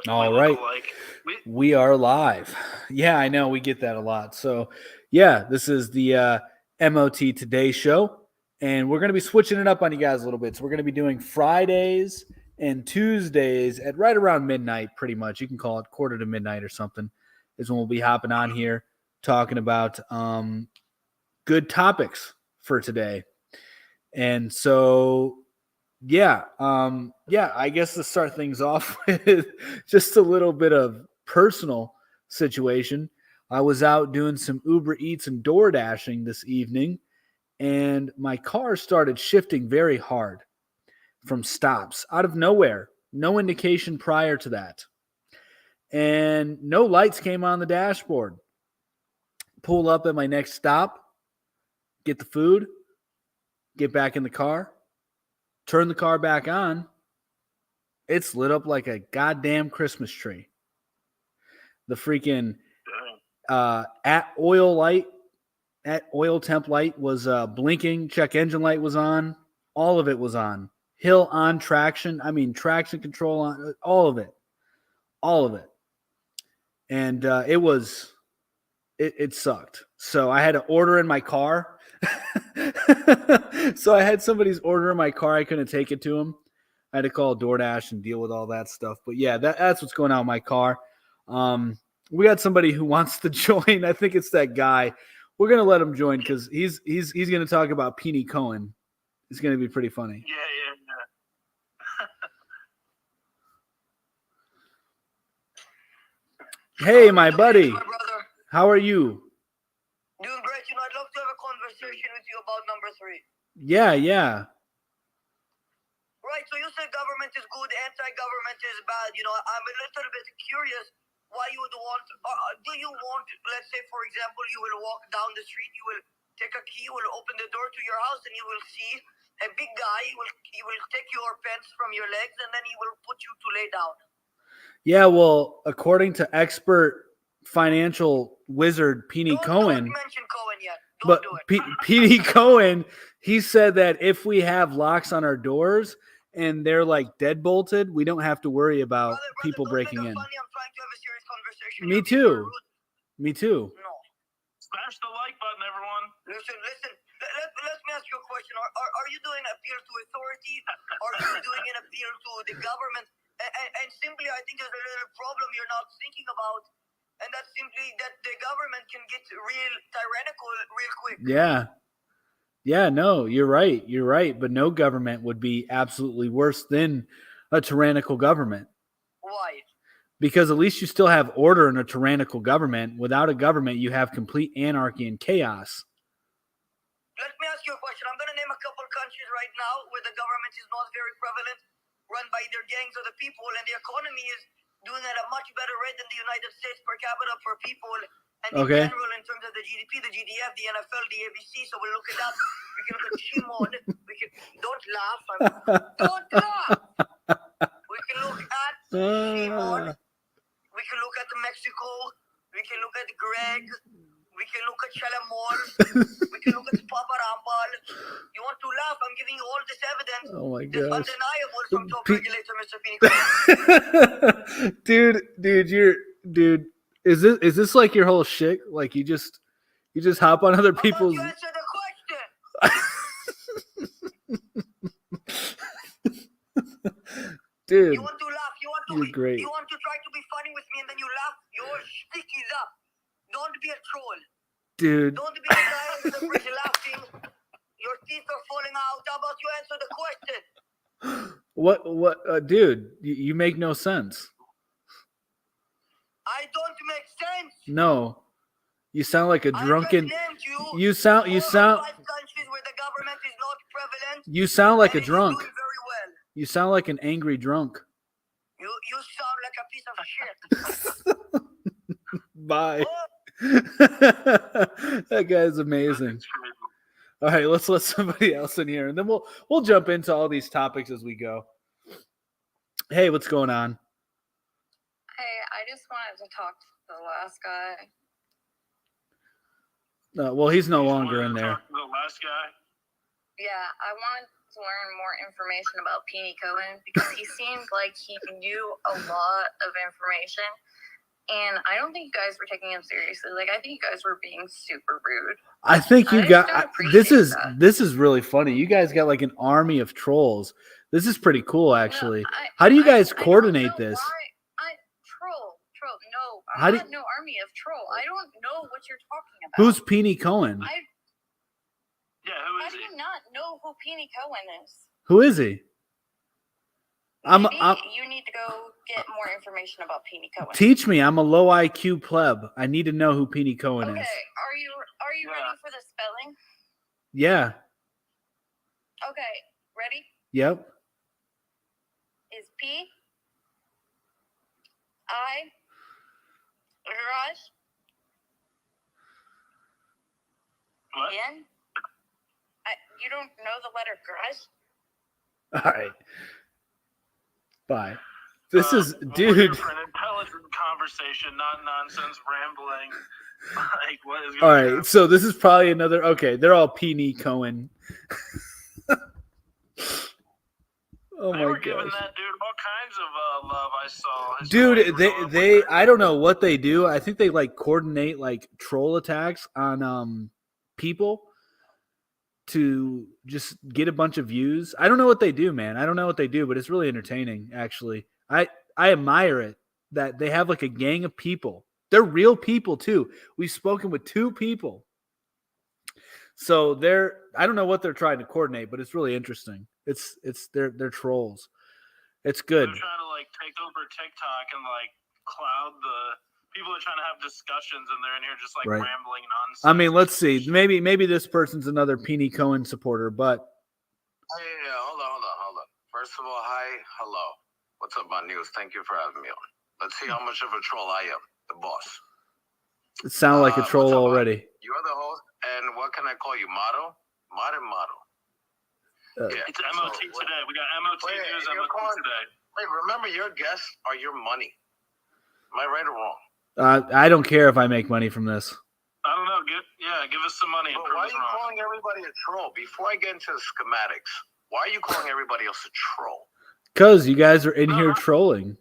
All right. We are live. Yeah, I know. We get that a lot. So, yeah, this is the MOT Today show. And we're going to be switching it up on you guys a little bit. So, we're going to be doing Fridays and Tuesdays at right around midnight, pretty much. You can call it quarter to midnight or something, is when we'll be hopping on here talking about good topics for today. And so, yeah, I guess to start things off with just a little bit of personal situation. I was out doing some Uber Eats and Door Dashing this evening, and my car started shifting very hard from stops out of nowhere. No indication prior to that. And no lights came on the dashboard. Pull up at my next stop, get the food, get back in the car, turn the car back on. It's lit up like a goddamn Christmas tree. The freaking at oil temp light was blinking. Check engine light was on. All of it was on. Hill on traction. I mean, traction control on. All of it. And it sucked. So I had to order in my car. So I had somebody's order in my car. I couldn't take it to him. I had to call DoorDash and deal with all that stuff. But yeah, that's what's going on with my car. We got somebody who wants to join. I think it's that guy. We're gonna let him join because he's gonna talk about Peony Cohen. It's gonna be pretty funny. Yeah. Hey, my buddy. My brother. How are you? Doing great. I'd love to have a conversation with you about number 3. Yeah. Right, so you said government is good, anti-government is bad. I'm a little bit curious why you would want, do you want, let's say, for example, you will walk down the street, you will take a key, you will open the door to your house, and you will see a big guy, he will take your pants from your legs, and then he will put you to lay down. Yeah, well, according to expert financial wizard Peony Cohen. Don't mention Cohen yet. But Peony Cohen, he said that if we have locks on our doors and they're like dead bolted, we don't have to worry about people breaking in. Funny. I'm trying to have a serious conversation. Me too. No. Smash the like button, everyone. Listen. Let me ask you a question. Are you doing an appeal to authority? Are you doing an appeal to the government? And simply, I think there's a little problem you're not thinking about. And that's simply that the government can get real tyrannical real quick. Yeah, no, you're right. But no government would be absolutely worse than a tyrannical government. Why? Because at least you still have order in a tyrannical government. Without a government, you have complete anarchy and chaos. Let me ask you a question. I'm going to name a couple countries right now where the government is not very prevalent, run by their gangs of the people, and the economy is doing at a much better rate than the United States per capita per people, and in general in terms of the GDP, the GDF, the NFL, the ABC. So we'll look at that. We can look at Shimon. Don't laugh. Don't laugh. We can look at Shimon. We can look at Mexico. We can look at Greg. We can look at Shalamor. We can look at Papa Rambal. You want to laugh? I'm giving you all this evidence. Oh my gosh. It's undeniable from top regulator, Mr. Peony. Dude, is this like your whole shit? Like you just hop on other people's. You answer the question. Dude, you want to laugh. You're great. You want to try to be funny with me and then you laugh. Your shtick is up. Don't be a troll. Dude. Don't be a guy on the bridge laughing. Your teeth are falling out. How about you answer the question? What, dude, you make no sense. I don't make sense. No. You sound like a drunken. You sound. 5 countries where the government is not prevalent. You sound like a drunk. Doing very well. You sound like an angry drunk. You sound like a piece of shit. Bye. That guy's amazing. All right, let's let somebody else in here, and then we'll jump into all these topics as we go. Hey, what's going on? Hey, I just wanted to talk to the last guy. Well, he's no longer in there. The last guy? Yeah, I wanted to learn more information about Peony Cohen because he seemed like he knew a lot of information. And I don't think you guys were taking him seriously. Like, I think you guys were being super rude. I think you I got don't appreciate that. this is really funny. You guys got like an army of trolls. This is pretty cool, actually. No, How do you guys I don't coordinate know this? why. Troll. No, How I'm do not no army of troll. I don't know what you're talking about. Who's Peony Cohen? Yeah, who How is do he? you not know who Peony Cohen is? Who is he? Maybe you need to go get more information about Peony Cohen. Teach me. I'm a low IQ pleb. I need to know who Peony Cohen Okay, is. are you ready for the spelling? Yeah. Okay, ready? Yep. Is P I garage What? N? You don't know the letter garage? All right. Bye. This is, We're dude. here for an intelligent conversation, not nonsense rambling. Like, what is All going on? right. So this is probably another. Okay, they're all Peony Cohen. Oh They my were giving gosh. that dude all kinds of love. I saw. His Dude, wife was going they crazy. I don't know what they do. I think they like coordinate like troll attacks on people to just get a bunch of views. I don't know what they do, man. I don't know what they do, but it's really entertaining actually. I admire it that they have like a gang of people. They're real people too. We've spoken with 2 people. So I don't know what they're trying to coordinate, but it's really interesting. They're trolls. It's good. They're trying to like take over TikTok and like cloud the people are trying to have discussions, and they're in here just like Right. rambling nonsense. I mean, let's see. Maybe this person's another Peony Cohen supporter, but Hey, hold on. First of all, hi, hello. What's up, my news? Thank you for having me on. Let's see how much of a troll I am, the boss. it sounded like a troll what's up, already. You're the host, and what can I call you? Motto? Motto. Yeah. It's MOT today. We got MOT Wait, news. you're MOT calling- today. Wait, remember, your guests are your money. Am I right or wrong? I don't care if I make money from this. I don't know. Give us some money and But prove why are us you wrong. calling everybody a troll? Before I get into the schematics, why are you calling everybody else a troll? Because you guys are in here trolling.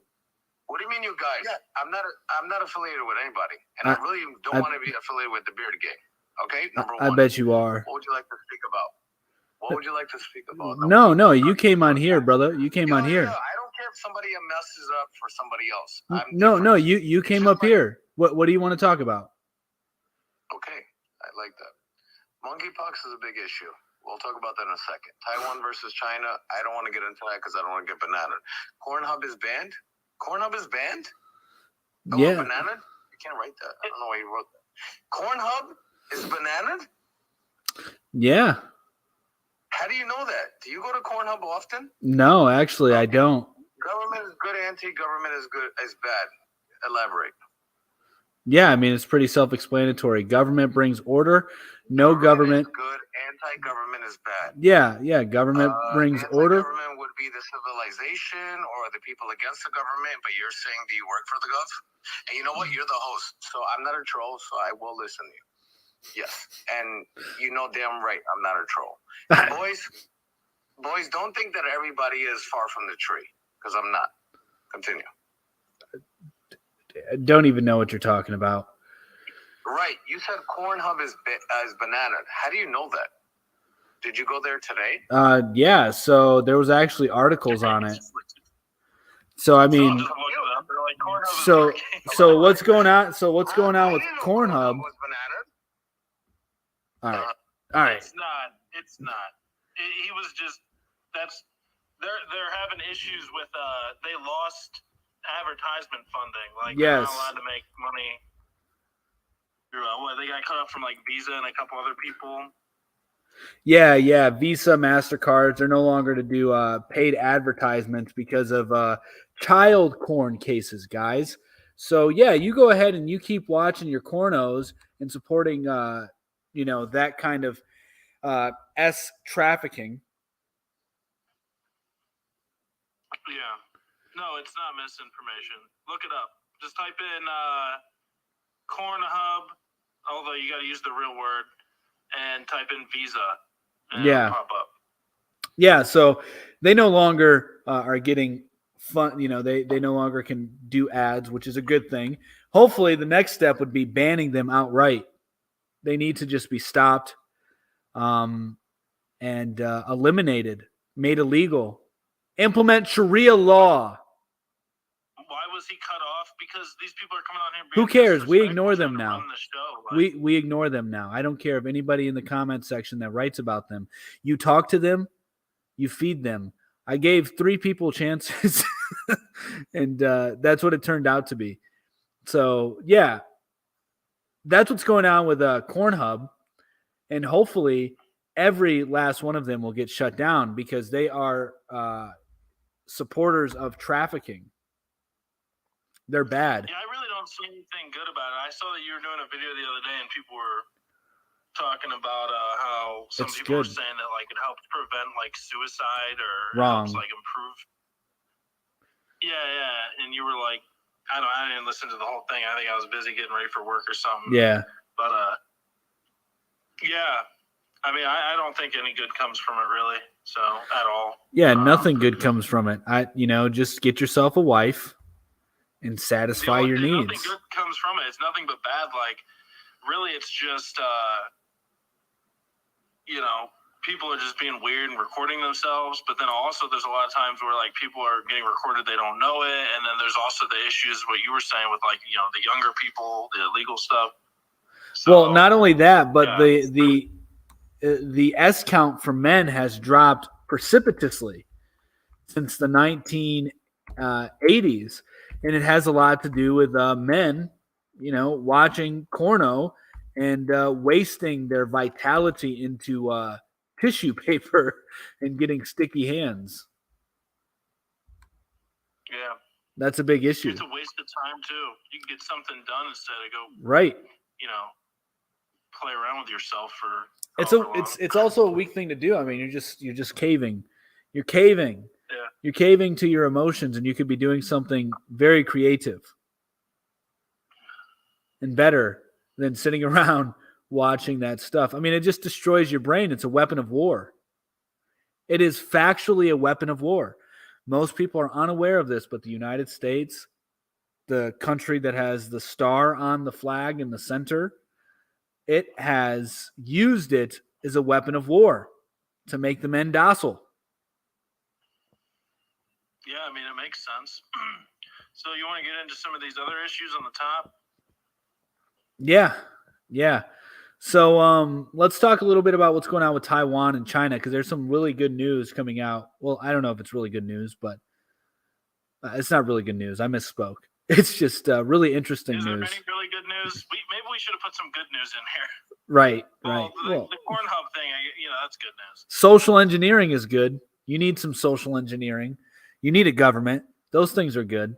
What do you mean, you guys? Yeah. I'm not affiliated with anybody, and I really don't want to be affiliated with the Beard Gang. Okay, number one. I bet you are. What would you like to speak about? What would you like to speak about? No, you came on here, brother. You came on here. Yeah, I don't care if somebody messes up for somebody else. No, you came up here. What do you want to talk about? Okay, I like that. Monkeypox is a big issue. We'll talk about that in a second. Taiwan versus China. I don't want to get into that because I don't want to get bananaed. Pornhub is banned. Pornhub is banned. Oh, Yeah. bananaed? You can't write that. I don't know why you wrote that. Pornhub is bananaed. Yeah. How do you know that? Do you go to Pornhub often? No, actually, I don't. Government is good, anti-government is good, is bad. Elaborate. Yeah, I mean, it's pretty self-explanatory. Government brings order. No government. is good, anti-government is bad. Yeah. Government brings order. Anti-government would be the civilization or the people against the government, but you're saying, do you work for the gov? And you know what? You're the host, so I'm not a troll, so I will listen to you. Yes, and you know damn right I'm not a troll. Boys, don't think that everybody is far from the tree, because I'm not. Continue. I don't even know what you're talking about. Right, you said Pornhub is banana. How do you know that? Did you go there today? Yeah. So there was actually articles on it. So I mean, so what's going on? So what's going on with Pornhub? All right. It's not. He was just. They're having issues with. They lost advertisement funding. Like Yes. they're not allowed to make money. They got cut off from like Visa and a couple other people. Yeah. Visa, MasterCards, they're no longer to do paid advertisements because of child porn cases, guys. So yeah, you go ahead and you keep watching your cornos and supporting that kind of trafficking. Yeah. No, it's not misinformation. Look it up. Just type in Pornhub, although you got to use the real word, and type in Visa. And Yeah. it'll pop up. Yeah, so they no longer are getting fun. They no longer can do ads, which is a good thing. Hopefully, the next step would be banning them outright. They need to just be stopped and eliminated, made illegal. Implement Sharia law. Why was he cut off? Because these people are coming on here. Who being cares? We disrespectful, ignore them trying to now. run the show. Like, We ignore them now. I don't care if anybody in the comment section that writes about them. You talk to them, you feed them. I gave 3 people chances, and that's what it turned out to be. So, yeah, that's what's going on with Pornhub, and hopefully every last one of them will get shut down because they are supporters of trafficking. They're bad. Yeah, I really don't see anything good about it. I saw that you were doing a video the other day, and people were talking about how some It's people were good. saying that like it helps prevent like suicide or Wrong. helps like improve. Yeah, and you were like, I didn't listen to the whole thing. I think I was busy getting ready for work or something. Yeah. But yeah, I mean, I don't think any good comes from it really. So at all. Yeah, nothing good comes from it. Just get yourself a wife and satisfy your needs. Nothing good comes from it. It's nothing but bad. Like, really, it's just, people are just being weird and recording themselves. But then also there's a lot of times where, like, people are getting recorded, they don't know it. And then there's also the issues, what you were saying with, like, the younger people, the illegal stuff. So, well, not only that, but yeah. the S count for men has dropped precipitously since the 1980s. And it has a lot to do with men, watching porno and wasting their vitality into tissue paper and getting sticky hands. Yeah. That's a big issue. It's a waste of time, too. You can get something done instead of go, right. Play around with yourself for it's also a weak thing to do. I mean, you're just caving. You're caving. Yeah. You're caving to your emotions, and you could be doing something very creative and better than sitting around watching that stuff. I mean, it just destroys your brain. It's a weapon of war. It is factually a weapon of war. Most people are unaware of this, but the United States, the country that has the star on the flag in the center, it has used it as a weapon of war to make the men docile. Yeah, I mean, it makes sense. So you want to get into some of these other issues on the top? Yeah. So let's talk a little bit about what's going on with Taiwan and China, because there's some really good news coming out. Well, I don't know if it's really good news, but it's not really good news. I misspoke. It's just really interesting news. Is there any really good news? Maybe we should have put some good news in here. Right. The Pornhub thing, that's good news. Social engineering is good. You need some social engineering. You need a government. Those things are good.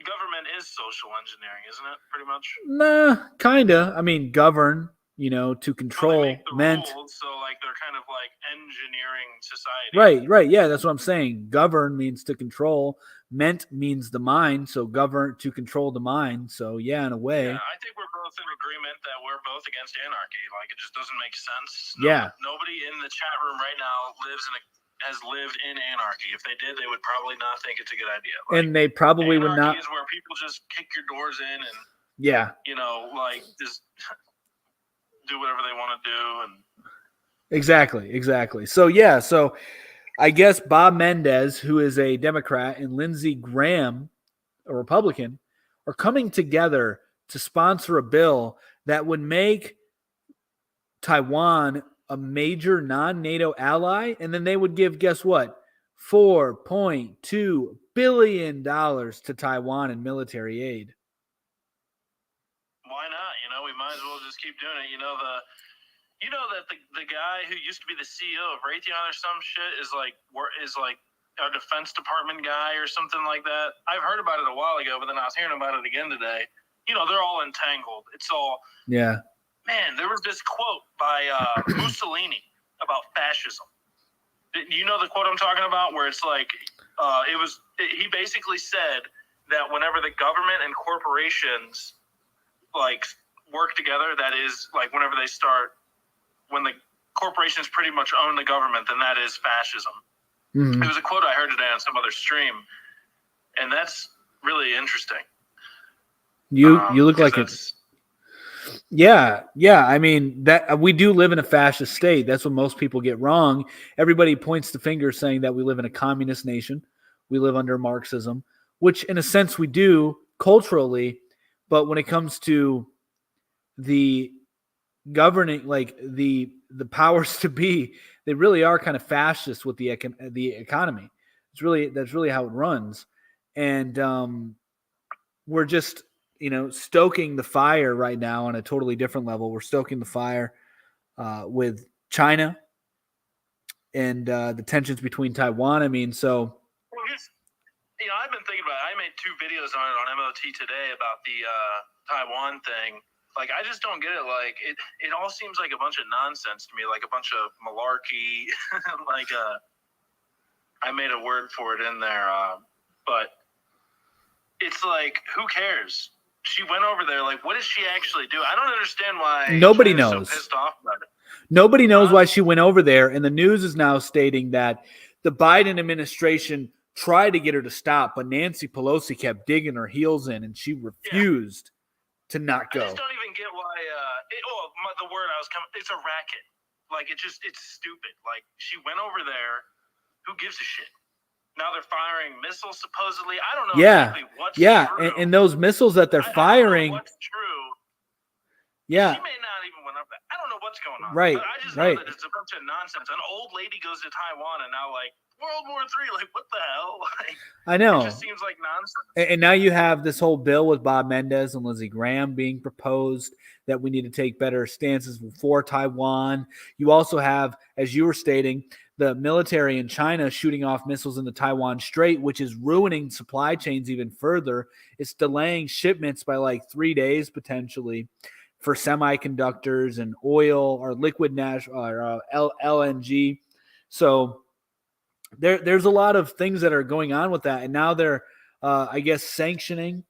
Government is social engineering, isn't it? Pretty much. Nah, kinda. I mean, govern. To control meant. Rules, so like they're kind of like engineering society. Right. Yeah, that's what I'm saying. Govern means to control. Meant means the mind. So govern to control the mind. So yeah, in a way. Yeah, I think we're both in agreement that we're both against anarchy. Like it just doesn't make sense. Nobody in the chat room right now has lived in anarchy. If they did, they would probably not think it's a good idea. And they probably would not. Anarchy is where people just kick your doors in and just do whatever they want to do. And Exactly. So I guess Bob Mendez, who is a Democrat, and Lindsey Graham, a Republican, are coming together to sponsor a bill that would make Taiwan a major non-NATO ally, and then they would give, guess what, $4.2 billion to Taiwan in military aid. Why not? We might as well just keep doing it. That the guy who used to be the CEO of Raytheon or some shit is like a Defense Department guy or something like that. I've heard about it a while ago, but then I was hearing about it again today. They're all entangled. It's all Man, there was this quote by Mussolini about fascism. You know the quote I'm talking about, where it's like he basically said that whenever the government and corporations like work together, that is like when the corporations pretty much own the government, then that is fascism. Mhm. It was a quote I heard today on some other stream, and that's really interesting. You look like it. it's Yeah. I mean, that we do live in a fascist state. That's what most people get wrong. Everybody points the finger saying that we live in a communist nation. We live under Marxism, which in a sense we do culturally, but when it comes to the governing, like the powers to be, they really are kind of fascist with the economy. That's really how it runs, and we're just stoking the fire right now on a totally different level. We're stoking the fire with China and the tensions between Taiwan. I mean, so I've been thinking about it. I made 2 videos on it on MOT today about the Taiwan thing. Like, I just don't get it. Like, it all seems like a bunch of nonsense to me, like a bunch of malarkey. Like, I made a word for it in there, but it's like, who cares? She went over there. Like, what does she actually do? I don't understand why nobody China's knows. so pissed off about it. Nobody knows why she went over there, and the news is now stating that the Biden administration tried to get her to stop, but Nancy Pelosi kept digging her heels in, and she refused to not go. I just don't even get why. The word I was coming. It's a racket. Like, it's stupid. Like, she went over there. Who gives a shit? Now they're firing missiles, supposedly. I don't know exactly what's true. And those missiles that they're firing. I don't know what's true. Yeah. She may not even went up there. I don't know what's going on. Right. But I just know that it's a bunch of nonsense. An old lady goes to Taiwan and now, like, World War III. Like, what the hell? Like, I know. It just seems like nonsense. And now you have this whole bill with Bob Mendez and Lindsey Graham being proposed that we need to take better stances for Taiwan. You also have, as you were stating, the military in China shooting off missiles in the Taiwan Strait, which is ruining supply chains even further. It's delaying shipments by like 3 days potentially for semiconductors and oil or liquid LNG. So there's a lot of things that are going on with that. And now they're, I guess, sanctioning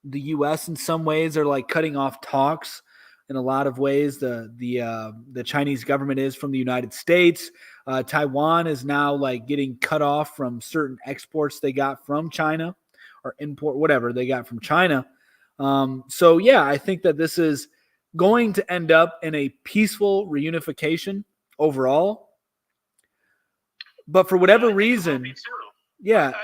the U.S. in some ways. They're like cutting off talks in a lot of ways. The Chinese government is from the United States. Taiwan is now like getting cut off from certain exports they got from China or import, whatever they got from China. So yeah, I think that this is going to end up in a peaceful reunification overall. But for whatever reason, yeah, I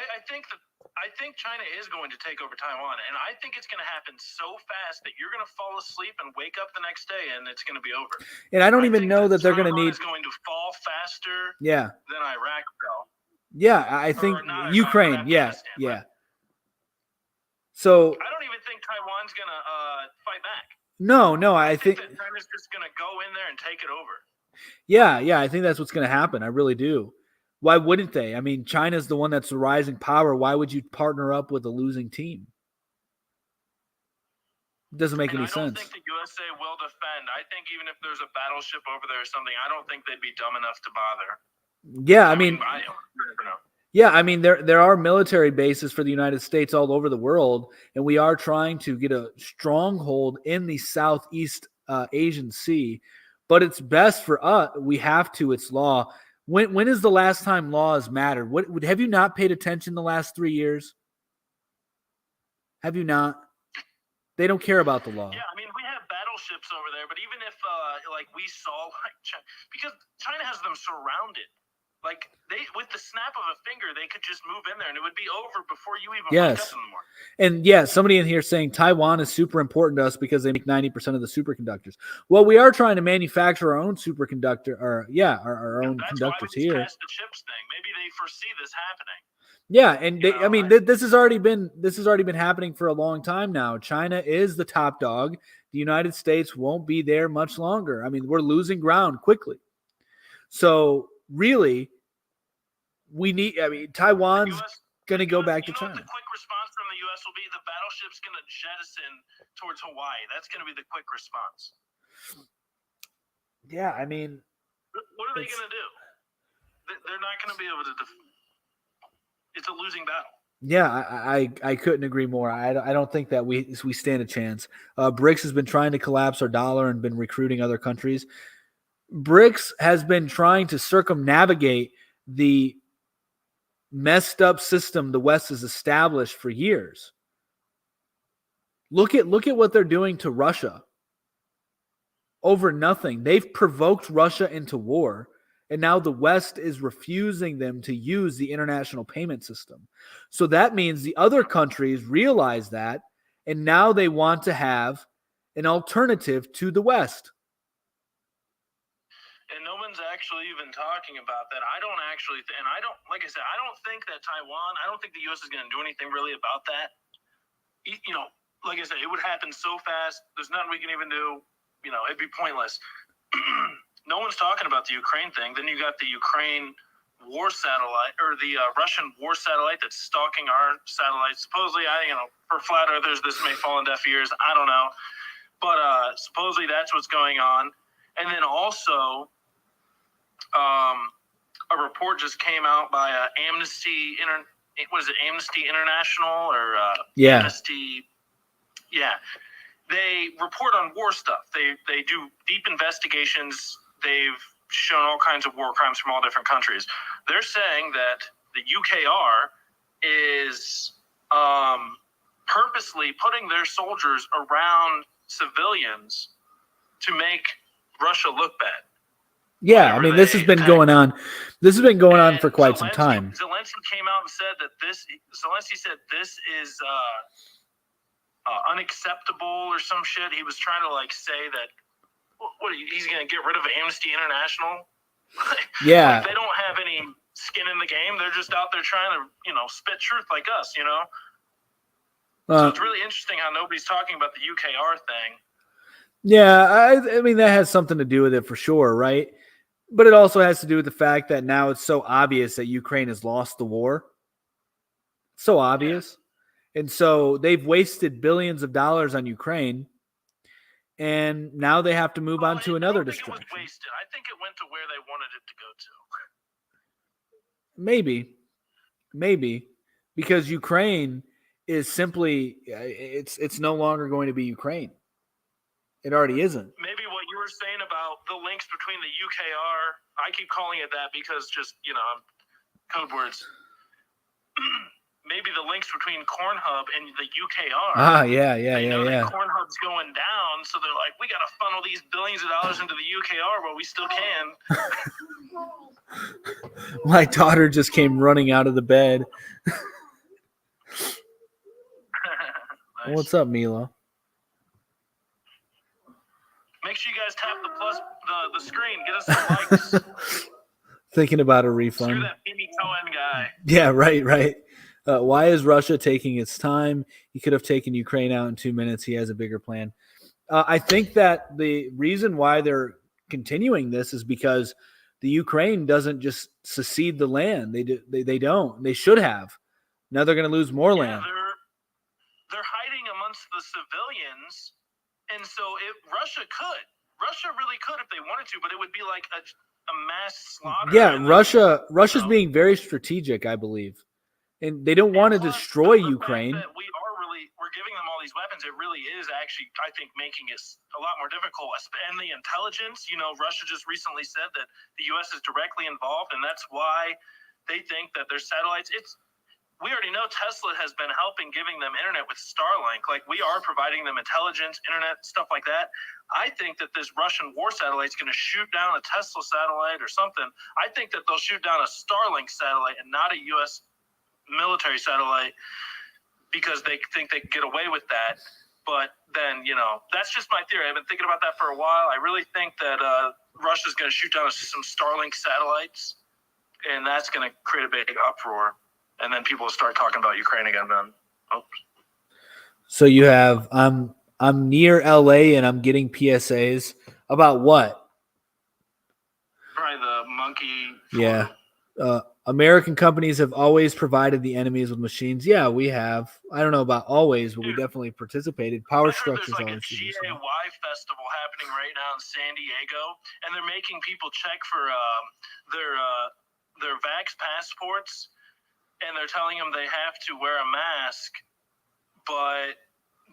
think China is going to take over Taiwan, and I think it's going to happen so fast that you're going to fall asleep and wake up the next day, and it's going to be over. And I don't even know that they're going to need. Is going to fall faster. Yeah. Than Iraq fell. Yeah, I think Ukraine. Yeah. So I don't even think Taiwan's going to fight back. No, I think that China's just going to go in there and take it over. Yeah, I think that's what's going to happen. I really do. Why wouldn't they? I mean, China's the one that's the rising power. Why would you partner up with a losing team? It doesn't make any sense. I don't think the USA will defend. I think even if there's a battleship over there or something, I don't think they'd be dumb enough to bother. Yeah, I mean, I never know. Yeah, I mean, there are military bases for the United States all over the world, and we are trying to get a stronghold in the Southeast Asian Sea. But it's best for us. We have to. It's law. When is the last time law has mattered? Have you not paid attention the last 3 years? Have you not? They don't care about the law. Yeah, I mean, we have battleships over there, but even if we saw because China has them surrounded. Like, with the snap of a finger, they could just move in there and it would be over before you even wake up in the morning. And yeah, somebody in here saying Taiwan is super important to us because they make 90% of the superconductors. Well, we are trying to manufacture our own superconductor, our own conductors here. That's the chips thing. Maybe they foresee this happening. Yeah, and this has already been happening for a long time now. China is the top dog. The United States won't be there much longer. I mean, we're losing ground quickly. So really, Taiwan's going to go back to China. The quick response from the U.S. will be the battleship's going to jettison towards Hawaii. That's going to be the quick response. Yeah, I mean, what are they going to do? They're not going to be able to. It's a losing battle. Yeah, I couldn't agree more. I don't think that we stand a chance. BRICS has been trying to collapse our dollar and been recruiting other countries. BRICS has been trying to circumnavigate the messed up system the West has established for years. Look at what they're doing to Russia over nothing. They've provoked Russia into war, and now the West is refusing them to use the international payment system. So that means the other countries realize that, and now they want to have an alternative to the West. And no one's actually even talking about that. I don't actually, and I don't, like I said, I don't think that Taiwan, I don't think the U.S. is going to do anything really about that. You know, like I said, it would happen so fast. There's nothing we can even do. You know, it'd be pointless. No one's talking about the Ukraine thing. Then you got the Ukraine war satellite, or the Russian war satellite that's stalking our satellites. Supposedly, for flat earthers, this may fall on deaf ears. I don't know. But supposedly that's what's going on. And then also, a report just came out by Amnesty International or Amnesty? Yeah. They report on war stuff. They do deep investigations. They've shown all kinds of war crimes from all different countries. They're saying that the UKR is purposely putting their soldiers around civilians to make Russia look bad. Yeah, I mean, this has been going on. This has been going on for quite some time. Zelensky came out and said that this is unacceptable or some shit. He was trying to say that he's going to get rid of Amnesty International. Yeah, they don't have any skin in the game. They're just out there trying to spit truth like us. So it's really interesting how nobody's talking about the UKR thing. Yeah, I mean, that has something to do with it for sure, right? But it also has to do with the fact that now it's so obvious that Ukraine has lost the war. So obvious. Yeah. And so they've wasted billions of dollars on Ukraine, and now they have to move on to another distraction. It was wasted. I think it went to where they wanted it to go to. Maybe. Because Ukraine is simply, it's no longer going to be Ukraine. It already isn't. Maybe what you were saying about the links between the UKR, I keep calling it that because just, code words. Maybe the links between Pornhub and the UKR. Yeah. That Pornhub's going down, so they're like, we got to funnel these billions of dollars into the UKR, but we still can. My daughter just came running out of the bed. Nice. What's up, Mila? Make sure you guys tap the screen. Get us some likes. Thinking about a refund. Screw that Pini Cohen guy. Yeah, right. Why is Russia taking its time? He could have taken Ukraine out in 2 minutes. He has a bigger plan. I think that the reason why they're continuing this is because the Ukraine doesn't just secede the land. They don't. They should have. Now they're going to lose more land. They're hiding amongst the civilians. And so Russia really could if they wanted to, but it would be like a mass slaughter. Yeah, Russia's being very strategic, I believe. And they don't want to destroy Ukraine. We're giving them all these weapons. It really is actually, I think, making it a lot more difficult. And the intelligence, Russia just recently said that the U.S. is directly involved, and that's why they think that their satellites, we already know Tesla has been helping giving them internet with Starlink. Like, we are providing them intelligence, internet, stuff like that. I think that this Russian war satellite is going to shoot down a Tesla satellite or something. I think that they'll shoot down a Starlink satellite and not a U.S. military satellite because they think they can get away with that. But then, that's just my theory. I've been thinking about that for a while. I really think that Russia's going to shoot down some Starlink satellites, and that's going to create a big uproar. And then people will start talking about Ukraine again. Then, So you have I'm near LA and I'm getting PSAs about what? Probably the monkey. Yeah. American companies have always provided the enemies with machines. Yeah, we have. I don't know about always, but we definitely participated. Power structures. There's like a GAY festival happening right now in San Diego, and they're making people check for their vax passports. And they're telling them they have to wear a mask, but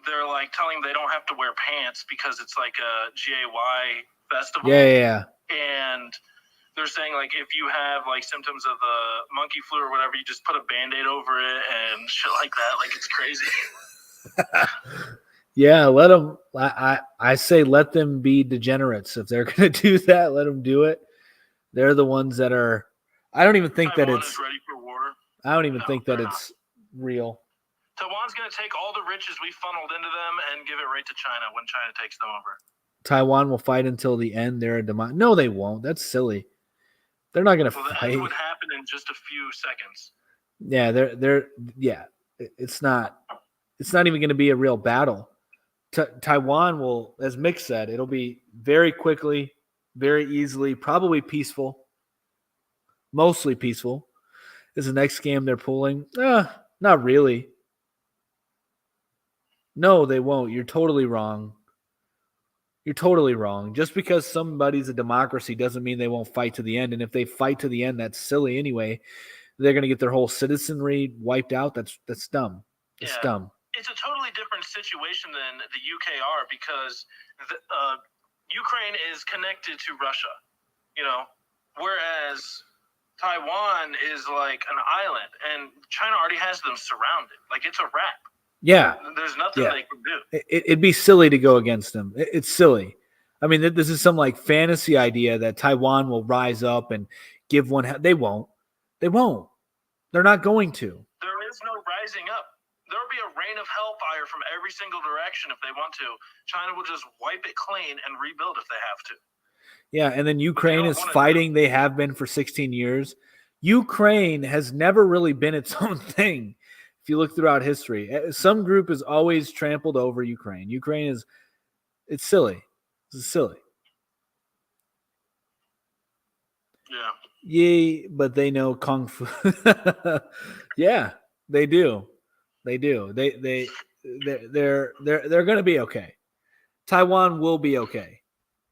they're telling them they don't have to wear pants because it's like a GAY festival. Yeah. and they're saying like if you have like symptoms of the monkey flu or whatever, you just put a Band-Aid over it and shit like that. Like it's crazy. Yeah, let them. I say let them be degenerates. If they're going to do that, let them do it. They're the ones that are. I don't even think Taiwan that it's. is ready for war. I don't even No, think that they're it's real. Taiwan's going to take all the riches we funneled into them and give it right to China when China takes them over. Taiwan will fight until the end. They're a No, they won't. That's silly. They're not going to Well, the fight. end would happen in just a few seconds. Yeah, they're. Yeah, it's not. It's not even going to be a real battle. Taiwan will, as Mick said, it'll be very quickly, very easily, probably peaceful, mostly peaceful. Is the next scam they're pulling? Not really. No, they won't. You're totally wrong. You're totally wrong. Just because somebody's a democracy doesn't mean they won't fight to the end. And if they fight to the end, that's silly anyway. They're going to get their whole citizenry wiped out. That's dumb. It's dumb. It's a totally different situation than the UKR because Ukraine is connected to Russia, whereas Taiwan is like an island, and China already has them surrounded. Like it's a wrap. Yeah. There's nothing they can do. It'd be silly to go against them. It's silly. I mean, this is some like fantasy idea that Taiwan will rise up and give one. They won't. They won't. They're not going to. There is no rising up. There will be a rain of hellfire from every single direction if they want to. China will just wipe it clean and rebuild if they have to. Yeah, and then Ukraine is fighting. They have been for 16 years. Ukraine has never really been its own thing. If you look throughout history, some group has always trampled over Ukraine. It's silly. It's silly. Yeah. Yay, but they know Kung Fu. Yeah, they do. They do. They're going to be okay. Taiwan will be okay.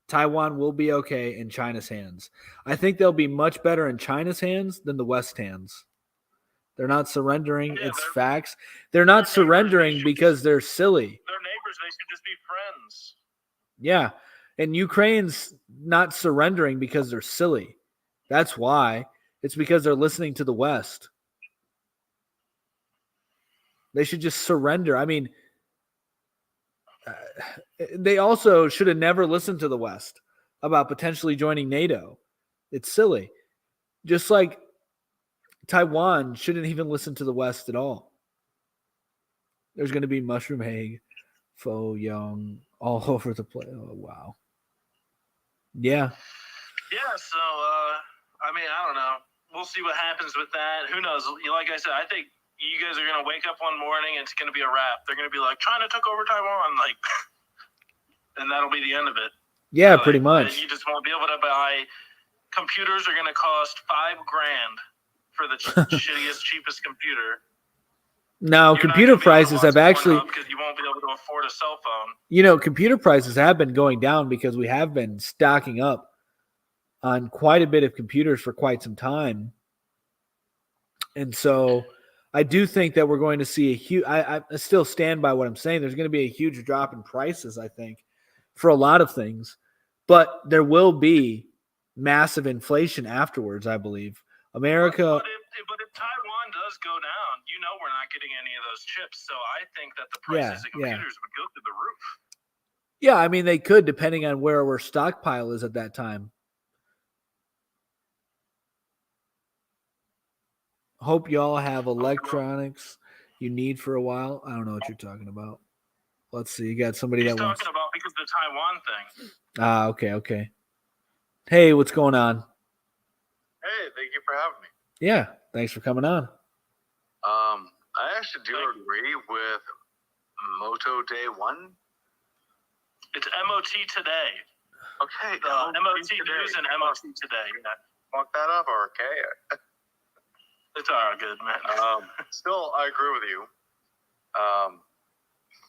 Taiwan will be okay in China's hands. I think they'll be much better in China's hands than the West hands. They're not surrendering. It's facts. They're not surrendering because they're silly. They're neighbors. They should just be friends. Yeah. And Ukraine's not surrendering because they're silly. That's why. It's because they're listening to the West. They should just surrender. I mean, they also should have never listened to the West about potentially joining NATO. It's silly. Just like Taiwan shouldn't even listen to the West at all. There's going to be Mushroom Hague, Fo Young, all over the place. Oh, wow. Yeah. Yeah, so, I don't know. We'll see what happens with that. Who knows? Like I said, I think you guys are going to wake up one morning and it's going to be a wrap. They're going to be like, China took over Taiwan. Like, and that'll be the end of it. Yeah, pretty much. You just won't be able to buy. Computers are going to cost $5,000 for the shittiest, cheapest computer. Now, computer prices have actually, because you won't be able to afford a cell phone. Computer prices have been going down because we have been stocking up on quite a bit of computers for quite some time. And so I do think that we're going to see a huge, I still stand by what I'm saying. There's going to be a huge drop in prices, I think, for a lot of things, but there will be massive inflation afterwards, I believe. America. But if Taiwan does go down, we're not getting any of those chips. So I think that the prices of computers would go through the roof. Yeah, I mean, they could, depending on where our stockpile is at that time. Hope y'all have electronics you need for a while. I don't know what you're talking about. Let's see. You got somebody He's that wants. talking about because of the Taiwan thing. Okay. Hey, what's going on? Hey, thank you for having me. Yeah, thanks for coming on. I actually do agree with Moto Day 1. It's MOT Today. Okay. MOT News and MOT Today. Yeah. Fuck that up, okay? It's all good, man. Still, I agree with you.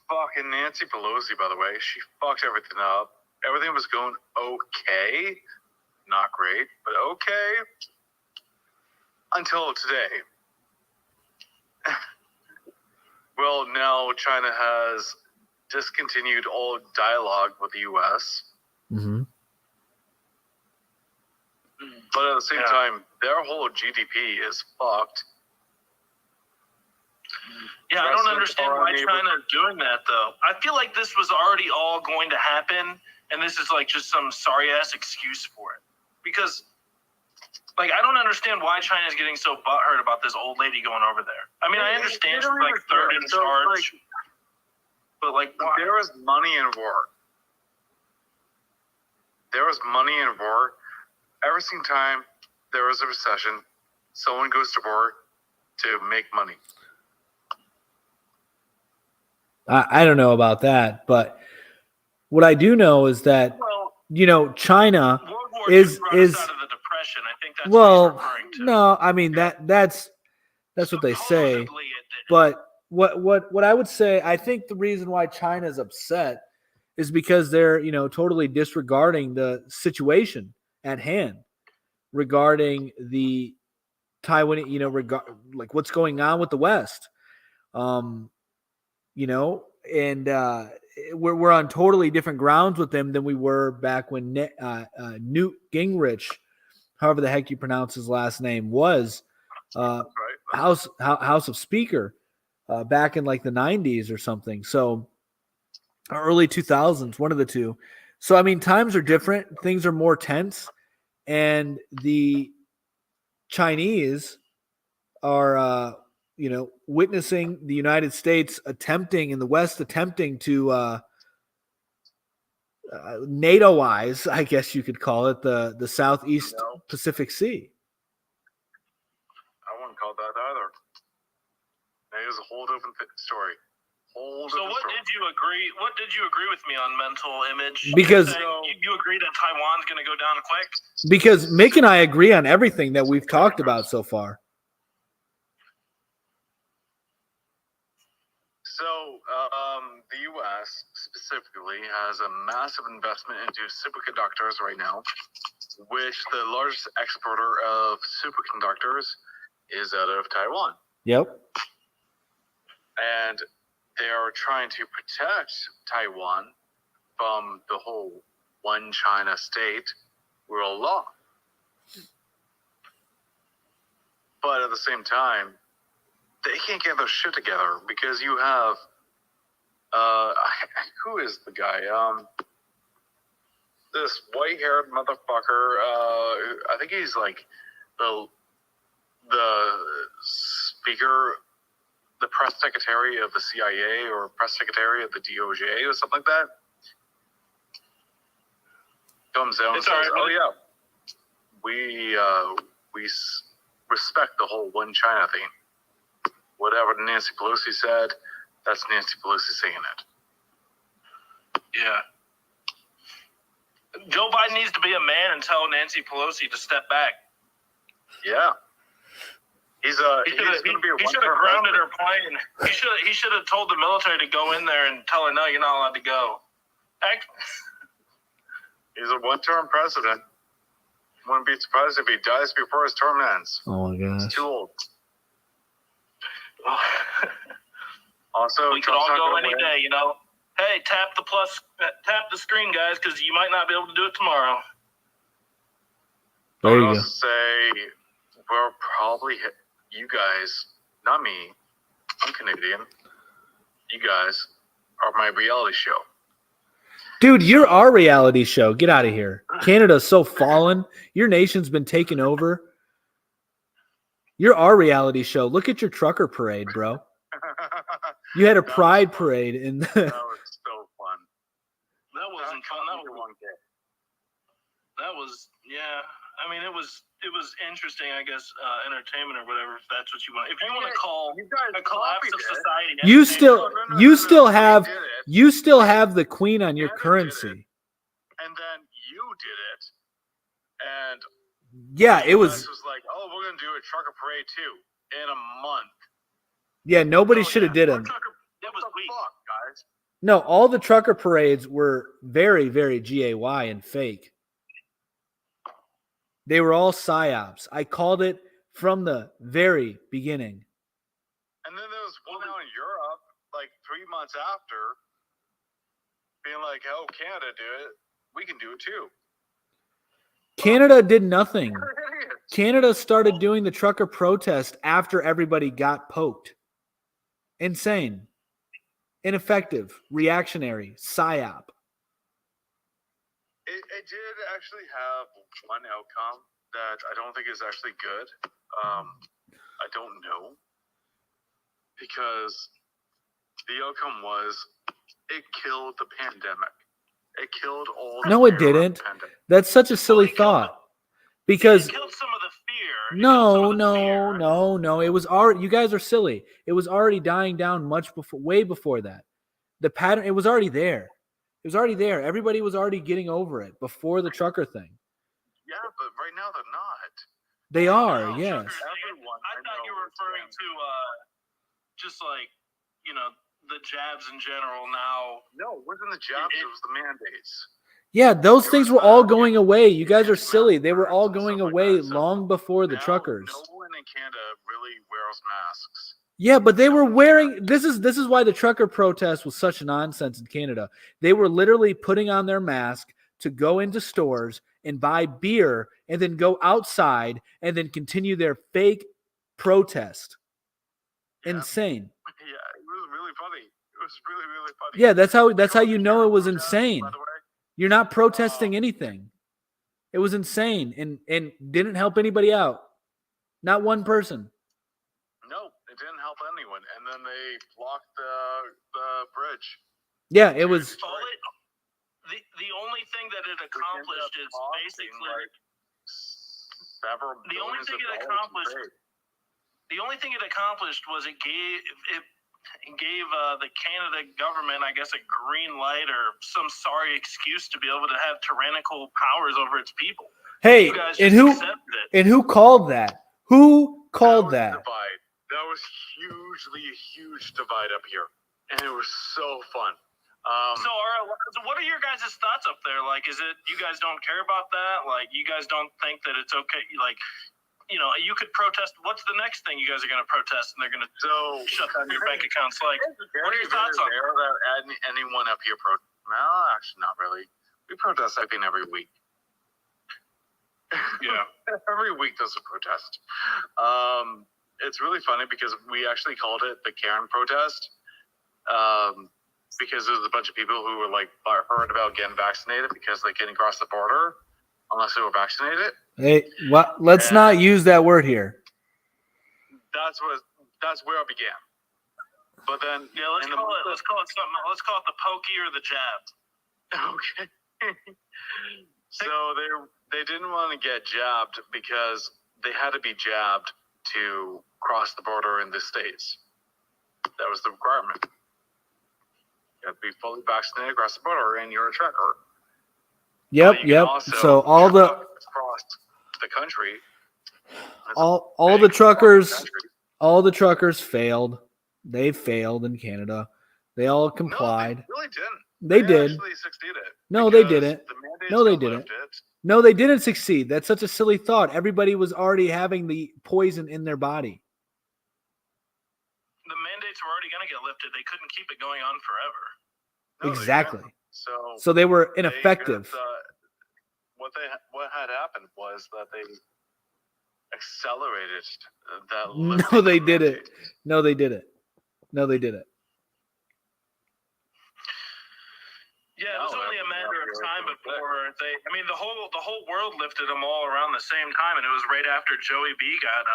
Fucking Nancy Pelosi, by the way, she fucked everything up. Everything was going okay. Not great, but okay. Until today. Well, now China has discontinued all dialogue with the U.S. Mm-hmm. But at the same time, their whole GDP is fucked. Yeah, I don't understand why China is doing that, though. I feel like this was already all going to happen, and this is like just some sorry-ass excuse for it. Because, like, I don't understand why China is getting so butthurt about this old lady going over there. I mean, I understand she's like third in charge, but like, why? There was money in war. There was money in war. Every single time there was a recession, someone goes to war to make money. I don't know about that, but what I do know is that China World War is II brought us out of the depression. I think that's what well, he's referring to. no, I mean that's what they say. Supposedly it did. But what I would say, I think the reason why China is upset is because they're totally disregarding the situation at hand regarding the Taiwan, like what's going on with the West. And we're on totally different grounds with them than we were back when Newt Gingrich, however the heck you pronounce his last name, was House of Speaker back in like the 90s or something. So early 2000s, one of the two. So, I mean, times are different. Things are more tense. And the Chinese are witnessing the United States attempting to NATO-ize, I guess you could call it, the Southeast Pacific Sea. I wouldn't call that either. It is a whole different story. So what did you agree? What did you agree with me on mental image? Because you agree that Taiwan's going to go down quick? Because Mick and I agree on everything that we've talked about so far. So, the U.S. specifically has a massive investment into superconductors right now, which the largest exporter of superconductors is out of Taiwan. Yep. And they are trying to protect Taiwan from the whole one China state world law. But at the same time, they can't get their shit together because you have who is the guy? This white-haired motherfucker. I think he's like the speaker, the press secretary of the CIA or press secretary of the DOJ or something like that. Comes out and says, "Oh yeah, we respect the whole one China thing. Whatever Nancy Pelosi said, that's Nancy Pelosi saying it." Yeah. Joe Biden needs to be a man and tell Nancy Pelosi to step back. Yeah. He's going to be a he should have grounded her plane. He should have told the military to go in there and tell her, no, you're not allowed to go. He's a one-term president. Wouldn't be surprised if he dies before his term ends. Oh my gosh. He's too old. Also, we could all go any day, Hey, tap the screen, guys, because you might not be able to do it tomorrow. There you I would go. also say we're probably you guys, not me. I'm Canadian. You guys are my reality show. Dude, you're our reality show. Get out of here. Canada's so fallen. Your nation's been taken over. You're our reality show. Look at your trucker parade, bro. You had a pride parade in the... That was so fun. That wasn't fun. That was, yeah. I mean, it was interesting, I guess, entertainment or whatever, if that's what you want. If you want to call a collapse of society, you still have the queen on your currency. And then you did it, and yeah, it was like, oh, we're gonna do a trucker parade too in a month. Yeah, nobody should have did them. It was weak, guys. No, all the trucker parades were very, very GAY and fake. They were all psyops. I called it from the very beginning. And then there was one out in Europe, like 3 months after, being like, "Oh, Canada do it. We can do it too." Canada did nothing. Canada started doing the trucker protest after everybody got poked. Insane. Ineffective. Reactionary. PSYOP. It did actually have one outcome that I don't think is actually good. I don't know. Because the outcome was it killed the pandemic. It killed all the No, it fear of didn't. pandemic. That's such a silly thought. Because It killed some of the fear. no. It was already. You guys are silly. It was already dying down way before that. The pattern. It was already there. It was already there. Everybody was already getting over it before the trucker thing. Yeah, but right now they're not. They are. No, Yes. truckers, I thought you were referring to just like, the jabs in general now. No, it wasn't the jobs. It was the mandates. Yeah, those things were all going away. You guys are silly. They were all going away long before the truckers. No one in Canada really wears masks. Yeah, but they were wearing this is why the trucker protest was such nonsense in Canada. They were literally putting on their mask to go into stores and buy beer and then go outside and then continue their fake protest. Yeah. Insane. Yeah, it was really funny. It was really, really funny. Yeah, that's how you know it was insane. By the way. You're not protesting anything. It was insane and didn't help anybody out. Not one person. No, it didn't help anyone. And then they blocked the bridge. Yeah, it was. The only thing that it accomplished is basically several. The only thing it accomplished was it gave the Canada government, I guess, a green light or some sorry excuse to be able to have tyrannical powers over its people. Hey, You guys and just accepted it. who called that? Who called that? That was hugely a huge divide up here, and it was so fun. So what are your guys' thoughts up there? Like, is it you guys don't care about that? Like, you guys don't think that it's okay? Like, you could protest. What's the next thing you guys are going to protest? And they're going to shut down your bank accounts. Like, what are your thoughts on that? Anyone up here no, actually not really. We protest, I think, every week. Yeah. Every week there's a protest. It's really funny because we actually called it the Karen protest. Because there's a bunch of people who were heard about getting vaccinated because they couldn't cross the border unless they were vaccinated. Hey, let's not use that word here. That's where it began. But then, let's call it something. Let's call it the pokey or the jab. Okay. So they didn't want to get jabbed because they had to be jabbed to cross the border in the States. That was the requirement. You have to be fully vaccinated across the border, and you're a trucker. Yep. So all across the country. All the truckers failed. They failed in Canada. They all complied. No, they really didn't. They did. Actually succeeded. No, they didn't. The No, they didn't. No, they didn't succeed. That's such a silly thought. Everybody was already having the poison in their body. The mandates were already going to get lifted. They couldn't keep it going on forever. No, Exactly. So they were ineffective. What had happened was that they accelerated that. No, they did it. No, they did it. No, they did it. Yeah, it was only a matter of time before the whole world lifted them all around the same time, and it was right after Joey B got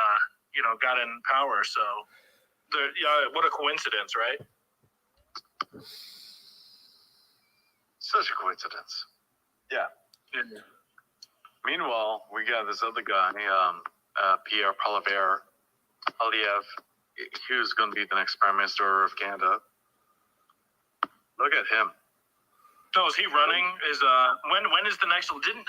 in power. So, what a coincidence, right? Such a coincidence. Yeah. Meanwhile, we got this other guy, Pierre Poilievre, who's going to be the next Prime Minister of Canada. Look at him. So is he running? When is the next? Didn't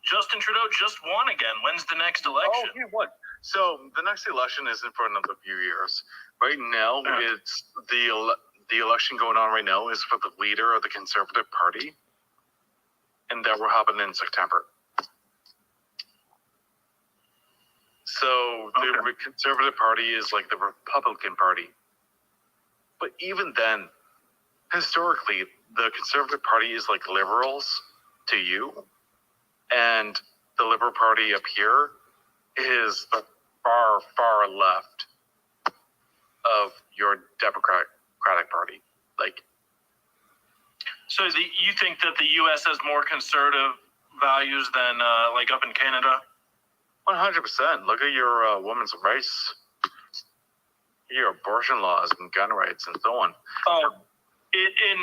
Justin Trudeau just won again? When's the next election? Oh, he won. So the next election isn't for another few years. Right now, it's the election going on right now is for the leader of the Conservative Party, and that will happen in September. So the Conservative Party is like the Republican Party. But even then, historically, the Conservative Party is like liberals to you, and the Liberal Party up here is the far, far left of your Democratic Party. Like, So you think that the U.S. has more conservative values than like up in Canada? 100%. Look at your women's rights, your abortion laws and gun rights and so on. Oh, in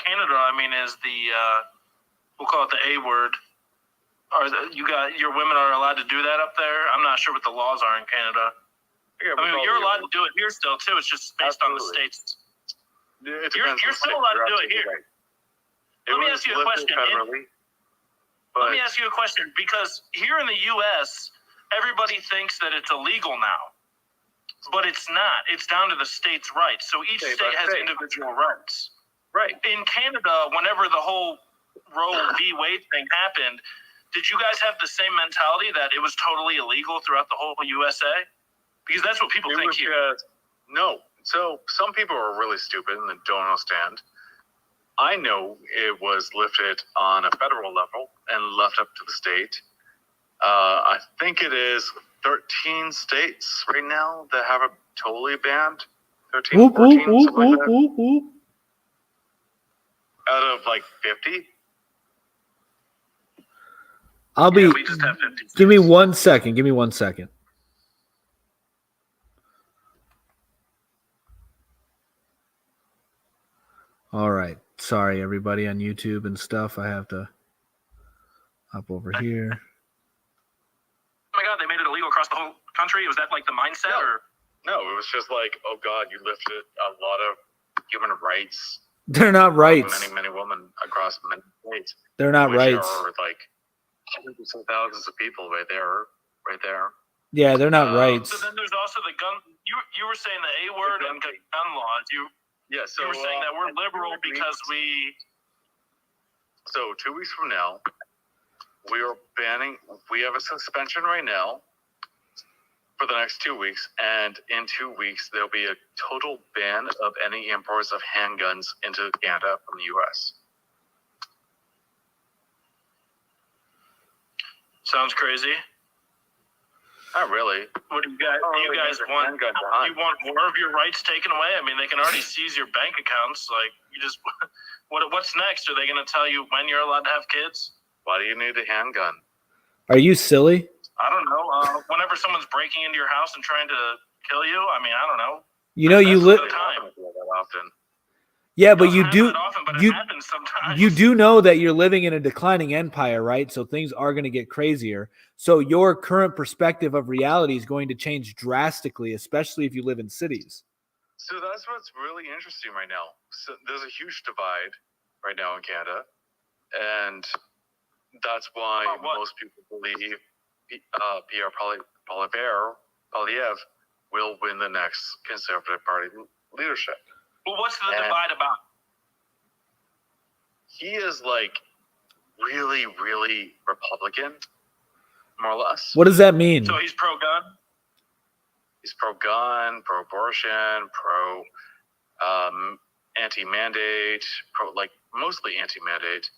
Canada, I mean, is the we'll call it the A word. Your women are allowed to do that up there? I'm not sure what the laws are in Canada. Yeah, I mean, you're allowed to do it here still too. It's just based on the states. You're still allowed to do it here. Let me ask you a question. Let me ask you a question, because here in the U.S., everybody thinks that it's illegal now, but it's not. It's down to the state's rights. So each state has individual rights. Right. In Canada, whenever the whole Roe v. Wade thing happened, did you guys have the same mentality that it was totally illegal throughout the whole USA? Because that's what people think here. No. So some people are really stupid and don't understand. I know it was lifted on a federal level and left up to the state. I think it is 13 states right now that have it totally banned. 13, 14, something like that. Out of like 50. We just have 50 states. Give me 1 second. Give me 1 second. All right. Sorry, everybody on YouTube and stuff. I have to hop over here. Oh my God, they made it illegal across the whole country? Was that like the mindset? No, it was just like, oh God, you lifted a lot of human rights. They're not rights. Many women across many states. They're not rights. Are like hundreds of thousands of people right there. Yeah, they're not rights. So then there's also the gun. You were saying the A word and gun laws. You were saying that we're liberal because we. So 2 weeks from now, we are banning. We have a suspension right now for the next 2 weeks, and in 2 weeks there'll be a total ban of any imports of handguns into Canada from the U.S. Sounds crazy. Not really. What do you guys want? You want more of your rights taken away? I mean, they can already seize your bank accounts. Like, you just, what's next? Are they going to tell you when you're allowed to have kids? Why do you need a handgun? Are you silly? I don't know. Whenever someone's breaking into your house and trying to kill you, I mean, I don't know. You know, you live. Often. Yeah, but you do. It happens sometimes. You do know that you're living in a declining empire, right? So things are going to get crazier. So your current perspective of reality is going to change drastically, especially if you live in cities. So that's what's really interesting right now. So there's a huge divide right now in Canada, and that's why most people believe Pierre Poilievre will win the next Conservative Party leadership. Well, what's the divide about? He is like really, really Republican, more or less. What does that mean? So he's pro-gun? He's pro-gun, pro-abortion, anti-mandate, mostly anti-mandate.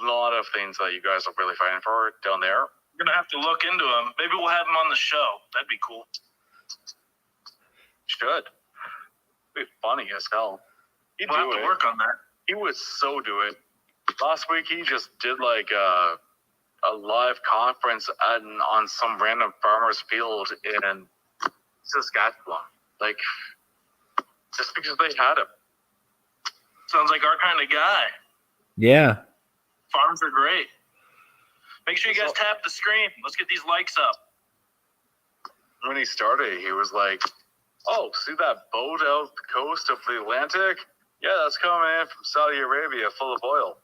A lot of things that you guys are really fighting for down there. We're going to have to look into him. Maybe we'll have him on the show. That'd be cool. Should. It'd be funny as hell. We'll have to work on that. He would so do it. Last week, he just did like a live conference on some random farmer's field in Saskatchewan. Like, just because they had him. Sounds like our kind of guy. Yeah. Farms are great. Make sure you guys tap the screen. Let's get these likes up. When he started, he was like, oh, see that boat out the coast of the Atlantic? Yeah, that's coming in from Saudi Arabia full of oil.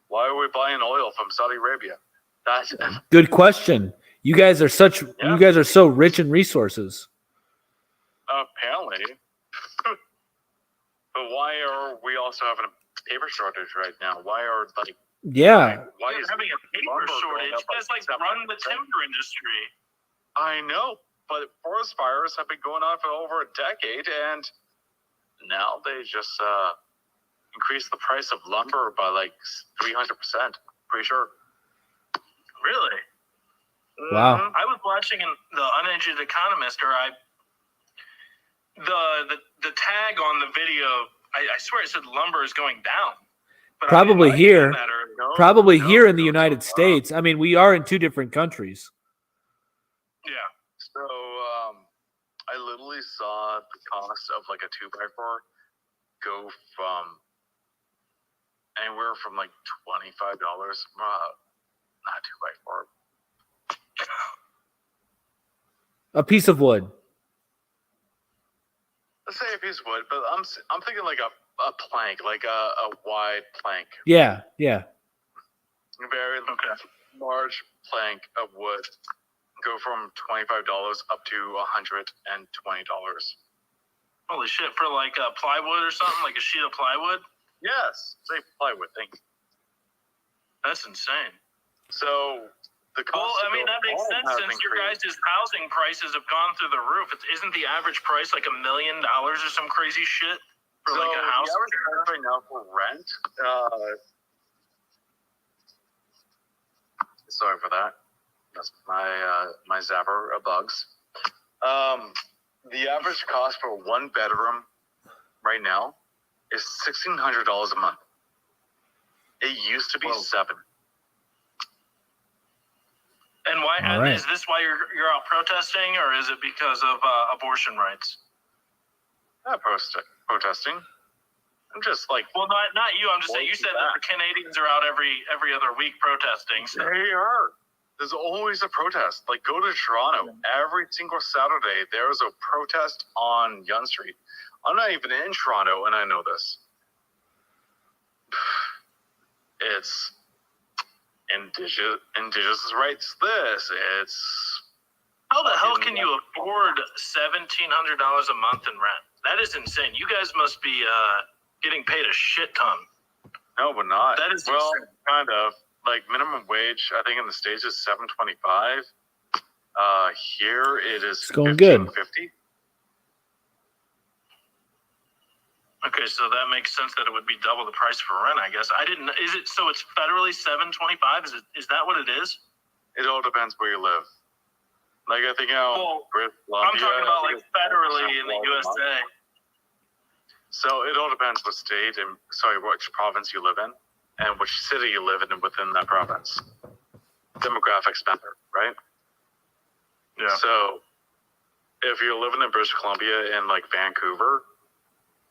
Why are we buying oil from Saudi Arabia? That's good question. You guys are you guys are so rich in resources. Apparently. But why are we also having a paper shortage right now? Why are why is having a paper shortage? You guys run the timber industry. I know, but forest fires have been going on for over a decade, and now they just increased the price of lumber by 300%. Pretty sure. Really? Wow. I was watching the Unedged Economist, or the tag on the video. I swear it said lumber is going down. But Probably I didn't here. get that earlier. Probably here in the no, United States. I mean, we are in two different countries. Yeah. So I literally saw the cost of like a 2x4 go from anywhere from like $25, not 2x4. A piece of wood. Let's say a piece of wood, but I'm thinking like a plank, like a wide plank, Yeah. a very large plank of wood, go from $25 up to $120. Holy shit! For like plywood or something, like a sheet of plywood. Yes, say plywood. Thank you. That's insane. So the cost. Well, I mean that makes sense since your guys' housing prices have gone through the roof. Isn't the average price like $1 million or some crazy shit for like a house? The average price right now for rent. Sorry for that. That's my zapper of bugs. The average cost for one bedroom right now is $1,600 a month. It used to be $7. And why right. is this why you're out protesting, or is it because of abortion rights? Not protesting. I'm just like, well, not you. I'm just saying. You said that the Canadians are out every other week protesting. So. They are. There's always a protest. Like, go to Toronto. Every single Saturday, there is a protest on Yonge Street. I'm not even in Toronto, and I know this. It's indigenous rights. It's how the hell can you afford $1,700 a month in rent? That is insane. You guys must be getting paid a shit ton. No, but not. That is well, insane. Kind of. Like minimum wage, I think in the States is $7.25. Here it is going good. $15.50. Okay, so that makes sense that it would be double the price for rent, I guess. I didn't. Is it so? It's federally $7.25. Is that what it is? It all depends where you live. Like I think I'm talking about like federally in the USA. So it all depends what state and which province you live in, and which city you live in within that province. Demographics matter, right? Yeah. So if you're living in British Columbia and like Vancouver,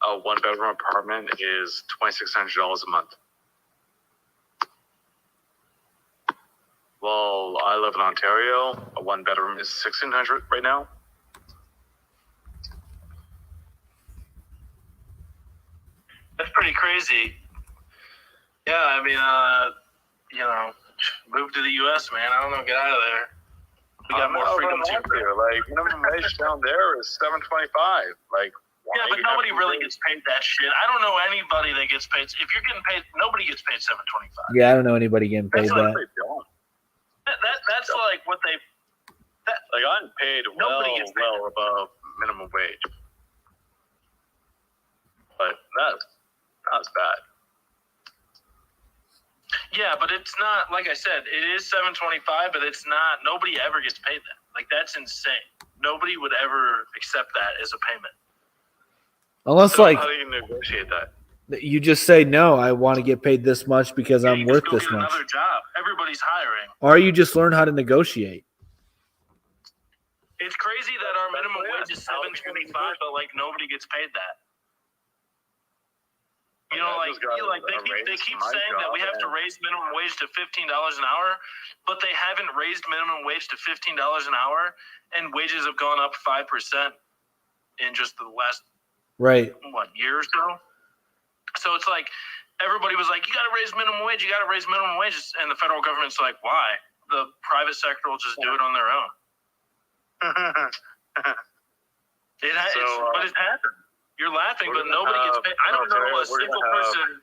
a one-bedroom apartment is $2,600 a month. Well, I live in Ontario. A one-bedroom is $1,600 right now. That's pretty crazy. Yeah, I mean, move to the U.S., man. I don't know, get out of there. We got more freedom here. Like minimum wage down there is $7.25. Like. Yeah, but nobody really gets paid that shit. I don't know anybody that gets paid. If you're getting paid, nobody gets paid $7.25. Yeah, I don't know anybody getting paid that. That's like what they. Like I'm paid well above minimum wage, but that's bad. Yeah, but it's not like I said. It is $7.25, but it's not. Nobody ever gets paid that. Like that's insane. Nobody would ever accept that as a payment. Unless, so how do you negotiate that? You just say, no, I want to get paid this much because I'm worth this much. Another job. Everybody's hiring. Or you just learn how to negotiate. It's crazy that our minimum wage is $7.25, but like nobody gets paid that. You know, they keep saying that we have to raise minimum wage to $15 an hour, but they haven't raised minimum wage to $15 an hour, and wages have gone up 5% in just the last year or so. So it's like everybody was like, you got to raise minimum wage, and the federal government's like, why? The private sector will just do it on their own. But it's happened. You're laughing, but nobody gets paid. I don't know a single person.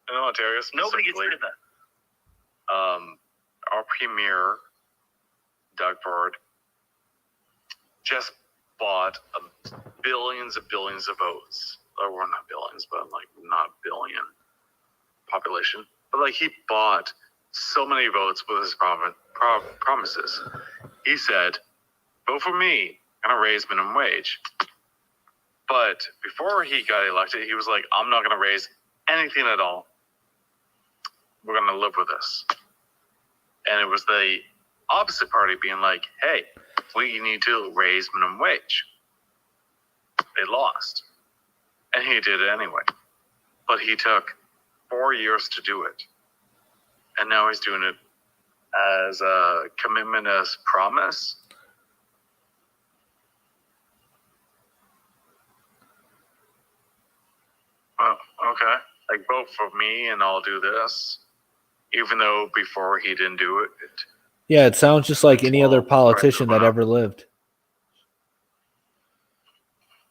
In Ontario, nobody gets paid that. Our premier, Doug Ford, just bought billions of votes. Or well, not billions, but like not billion population. But like he bought so many votes with his promises. He said, vote for me, I'm going to raise minimum wage. But before he got elected, he was like, I'm not going to raise anything at all. We're going to live with this. And it was the opposite party being like, hey, we need to raise minimum wage. They lost. And he did it anyway. But he took 4 years to do it. And now he's doing it as a commitment, as promise. Oh, okay. Like, vote for me and I'll do this. Even though before he didn't do it. Yeah, it sounds just like any other politician that ever lived.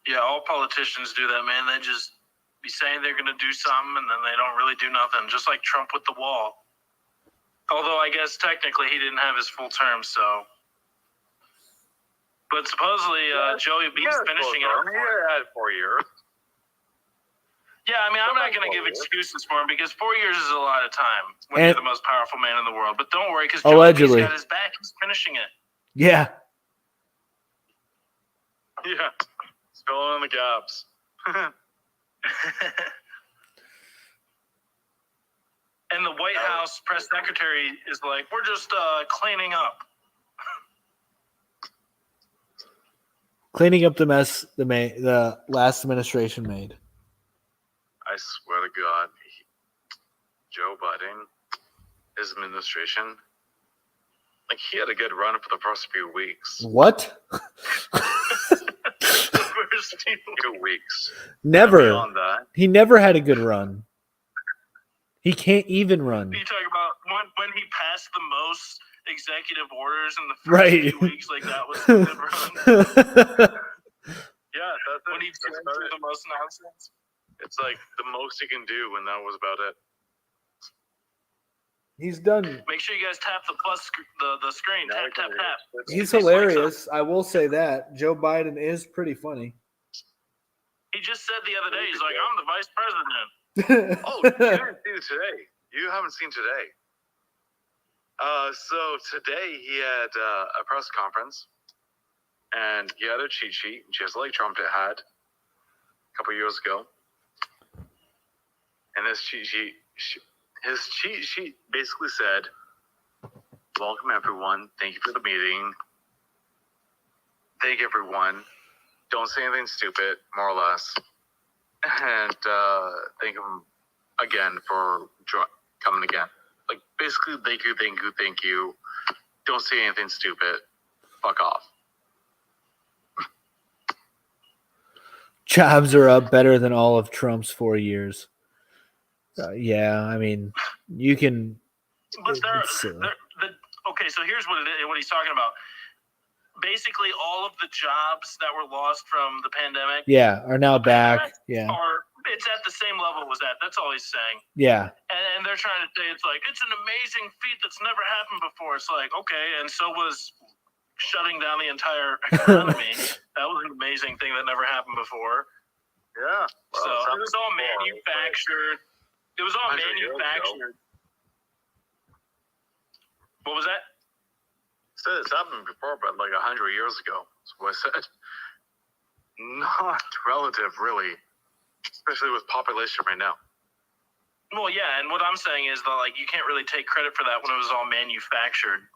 Yeah, all politicians do that, man. They just be saying they're going to do something and then they don't really do nothing. Just like Trump with the wall. Although I guess technically he didn't have his full term, so. But supposedly Joey B's finishing it. He had 4 years. Yeah, I mean, I'm not going to give excuses for him because 4 years is a lot of time when you're the most powerful man in the world. But don't worry, because Joey B's got his back. He's finishing it. Yeah. Yeah. He's filling in the gaps. And the White House press secretary is like, we're just cleaning up. Cleaning up the mess the last administration made. I swear to God, Joe Biden, his administration, like he had a good run for the first few weeks. What? The first few weeks. Never. Beyond that, he never had a good run. He can't even run. You talk about when he passed the most executive orders in the first few weeks, like that was a good run. Yeah, that's when he did the most nonsense. It's like the most he can do, and that was about it. He's done. Make sure you guys tap the the screen. Tap, tap, tap. He's hilarious. I will say that. Joe Biden is pretty funny. He just said the other day, he's like, I'm the vice president. Oh, you didn't see today. You haven't seen today. So today he had a press conference, and he had a cheat sheet, just like Trump had a couple years ago. And his cheat sheet basically said, welcome everyone. Thank you for the meeting. Thank everyone. Don't say anything stupid, more or less. And thank him again for coming again. Like, basically, thank you, thank you, thank you. Don't say anything stupid. Fuck off. Jobs are up better than all of Trump's 4 years. Yeah, I mean, you can. But okay, so here's what he's talking about. Basically, all of the jobs that were lost from the pandemic, are now back. Yeah, it's at the same level as that. That's all he's saying. Yeah, and they're trying to say it's like it's an amazing feat that's never happened before. It's like, okay, and so was shutting down the entire economy. That was an amazing thing that never happened before. Yeah. Well, so it was all manufactured. It was all manufactured. What was that? I said it's happened before, but like 100 years ago. That's what I said. Not relative, really. Especially with population right now. Well, yeah, and what I'm saying is that like you can't really take credit for that when it was all manufactured.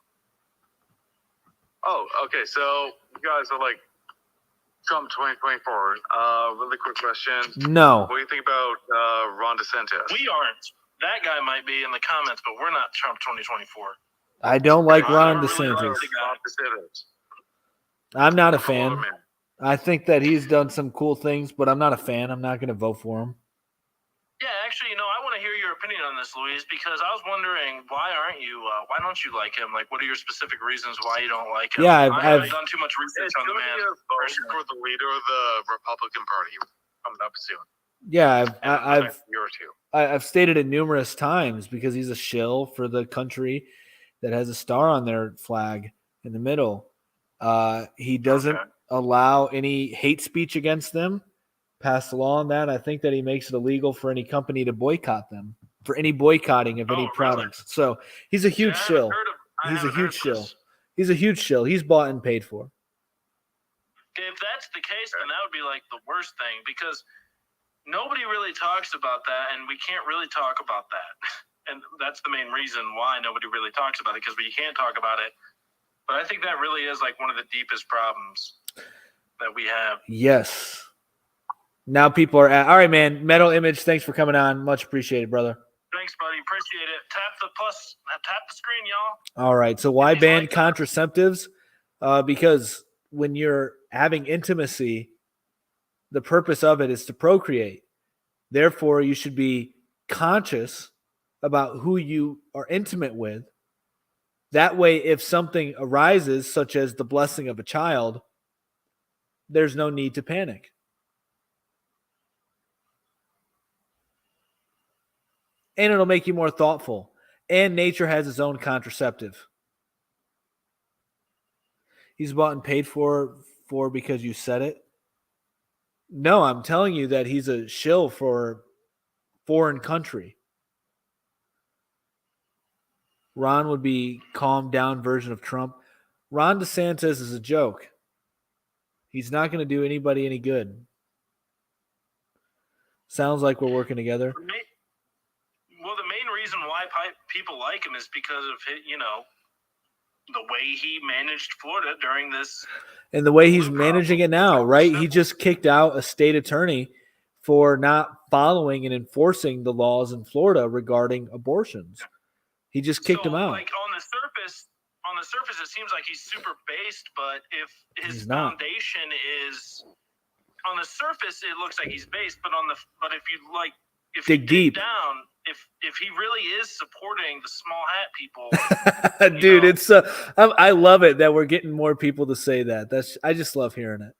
Oh, okay. So you guys are like Trump 2024. Really quick question. No. What do you think about Ron DeSantis? We aren't. That guy might be in the comments, but we're not Trump 2024. I don't like Ron DeSantis. I'm not a fan. I think that he's done some cool things, but I'm not a fan. I'm not going to vote for him. Yeah, actually, I want to hear your opinion on this, Luis, because I was wondering why don't you like him? Like, what are your specific reasons why you don't like him? Yeah, I've done too much research on the man. For the leader of the Republican Party coming up soon. Yeah, I've stated it numerous times because he's a shill for the country that has a star on their flag in the middle. He doesn't allow any hate speech against them. Passed a law on that. I think that he makes it illegal for any company to boycott them. for any boycotting of any really? products. So he's a huge See, I shill. haven't He's a heard huge shill. this. He's a huge shill. He's bought and paid for. If that's the case, then that would be like the worst thing, because nobody really talks about that, and we can't really talk about that. And that's the main reason why nobody really talks about it, because we can't talk about it. But I think that really is like one of the deepest problems that we have. Yes. Now people are at, all right, man. Metal Image, thanks for coming on. Much appreciated, brother. Thanks, buddy. Appreciate it. Tap the screen, y'all. All right. So why He's ban like- contraceptives? Because when you're having intimacy, the purpose of it is to procreate. Therefore, you should be conscious about who you are intimate with. That way, if something arises, such as the blessing of a child, there's no need to panic. And it'll make you more thoughtful. And nature has its own contraceptive. He's bought and paid for because you said it. No, I'm telling you that he's a shill for foreign country. Ron would be calmed down version of Trump. Ron DeSantis is a joke. He's not going to do anybody any good. Sounds like we're working together. Well, the main reason why people like him is because of his, the way he managed Florida during this. And the way he's managing it now, right? He just kicked out a state attorney for not following and enforcing the laws in Florida regarding abortions. He just kicked him out. Like on the surface, it seems like he's super based, but if his He's not. foundation is on the surface, it looks like he's based, but if Dig you deep. down, if he really is supporting the small hat people, Dude, it's I love it that we're getting more people to say that. I just love hearing it.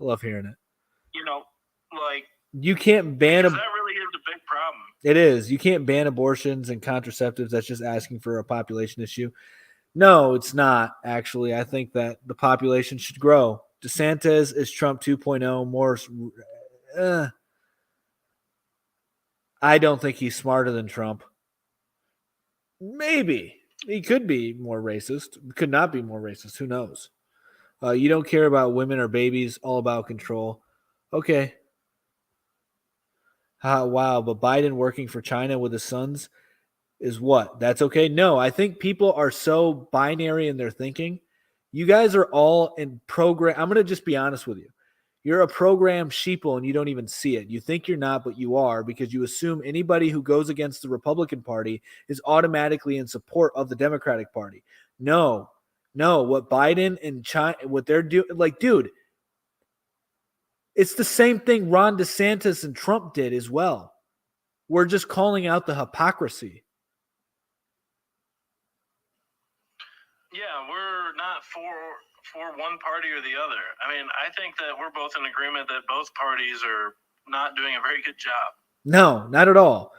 I love hearing it. like You can't ban that really is a big problem. It is. You can't ban abortions and contraceptives. That's just asking for a population issue. No, it's not, actually. I think that the population should grow. DeSantis is Trump 2.0. More. I don't think he's smarter than Trump. Maybe. He could be more racist. Could not be more racist. Who knows? You don't care about women or babies. All about control. Okay. Wow, but Biden working for China with his sons is what? That's okay? No, I think people are so binary in their thinking. You guys are all in program. I'm going to just be honest with you. You're a programmed sheeple and you don't even see it. You think you're not, but you are, because you assume anybody who goes against the Republican Party is automatically in support of the Democratic Party. No. What Biden and China, what they're doing, like, dude, it's the same thing Ron DeSantis and Trump did as well. We're just calling out the hypocrisy. Yeah, we're not for one party or the other. I mean, I think that we're both in agreement that both parties are not doing a very good job. No, not at all.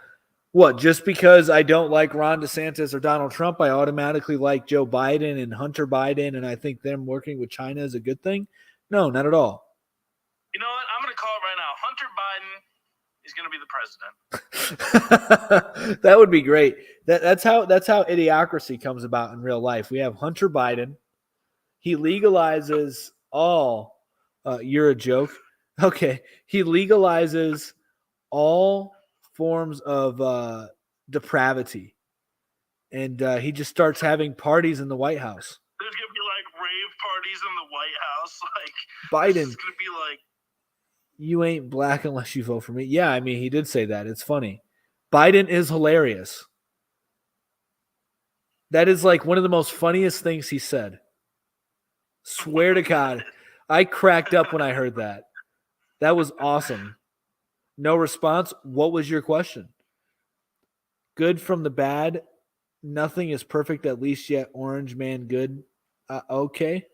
What, just because I don't like Ron DeSantis or Donald Trump, I automatically like Joe Biden and Hunter Biden, and I think them working with China is a good thing? No, not at all. You know what? I'm going to call it right now. Hunter Biden is going to be the president. That would be great. That's how idiocracy comes about in real life. We have Hunter Biden. He legalizes all. You're a joke. Okay. He legalizes all forms of depravity. And he just starts having parties in the White House. There's going to be like rave parties in the White House. Biden. It's going to be like, you ain't black unless you vote for me. Yeah, I mean, he did say that. It's funny. Biden is hilarious. That is like one of the most funniest things he said. Swear to God. I cracked up when I heard that. That was awesome. No response. What was your question? Good from the bad. Nothing is perfect, at least yet. Orange man good. Okay.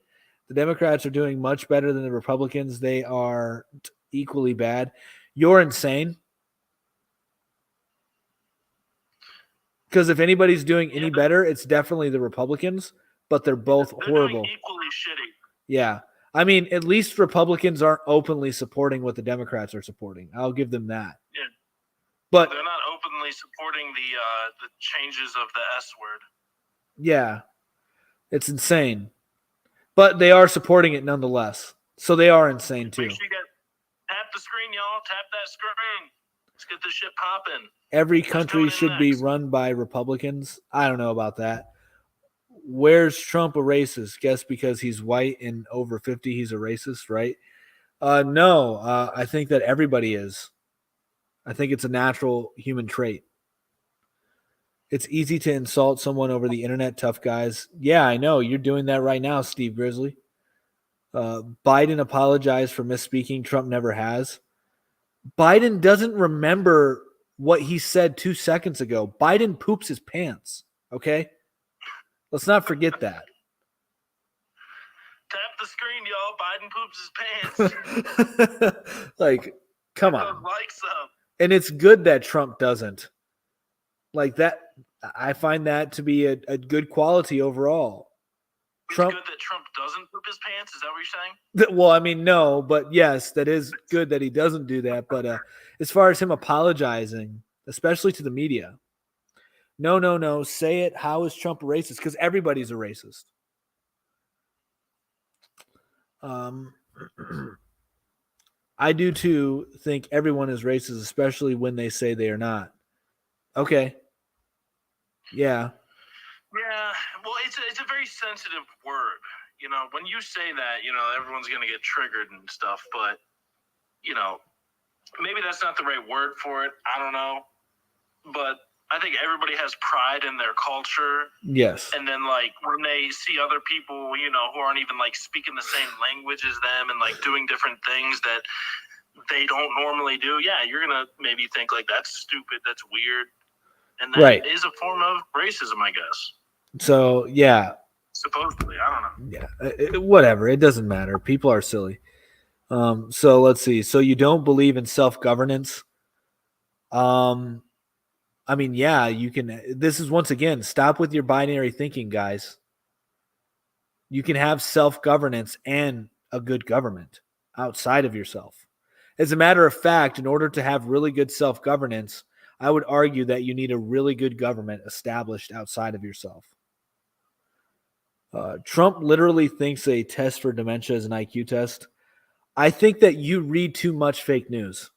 The Democrats are doing much better than the Republicans. They are equally bad. You're insane. Because if anybody's doing any better, it's definitely the Republicans, but they're both horrible. Equally shitty. Yeah. I mean, at least Republicans aren't openly supporting what the Democrats are supporting. I'll give them that. Yeah. But they're not openly supporting the changes of the S word. yeah, it's insane. But they are supporting it nonetheless. So they are insane too. Make sure you tap the screen, y'all. Tap that screen. Let's get this shit popping. Every What's country coming in should be next? run by Republicans. I don't know about that. Where's Trump a racist? Guess because he's white and over 50, he's a racist, right? No, I think that everybody is. I think it's a natural human trait. It's easy to insult someone over the internet, tough guys. Yeah, I know. You're doing that right now, Steve Grizzly. Biden apologized for misspeaking. Trump never has. Biden doesn't remember what he said 2 seconds ago. Biden poops his pants, okay? Let's not forget that. Tap the screen, y'all. Biden poops his pants. Like, come Those on. likes up. And it's good that Trump doesn't. Like that, I find that to be a good quality overall. Trump, It's good that Trump doesn't poop his pants. Is that what you're saying? well, I mean, no, but yes, that is good that he doesn't do that. But as far as him apologizing, especially to the media, no, say it. How is Trump a racist? Because everybody's a racist. I do too think everyone is racist, especially when they say they are not. Okay. Yeah. Yeah. Well, it's a very sensitive word. You know, when you say that, you know, everyone's gonna get triggered and stuff. But you know, maybe that's not the right word for it. I don't know. But I think everybody has pride in their culture. Yes. And then, like, when they see other people, you know, who aren't even, like, speaking the same language as them and, like, doing different things that they don't normally do, yeah, you're going to maybe think, like, that's stupid, that's weird. And that is a form of racism, I guess. So, yeah. Supposedly. I don't know. Yeah. Whatever. It doesn't matter. People are silly. So, let's see. So, you don't believe in self-governance? I mean, yeah, you can. This is once again, stop with your binary thinking, guys. You can have self-governance and a good government outside of yourself. As a matter of fact, in order to have really good self-governance, I would argue that you need a really good government established outside of yourself. Trump literally thinks a test for dementia is an IQ test. I think that you read too much fake news.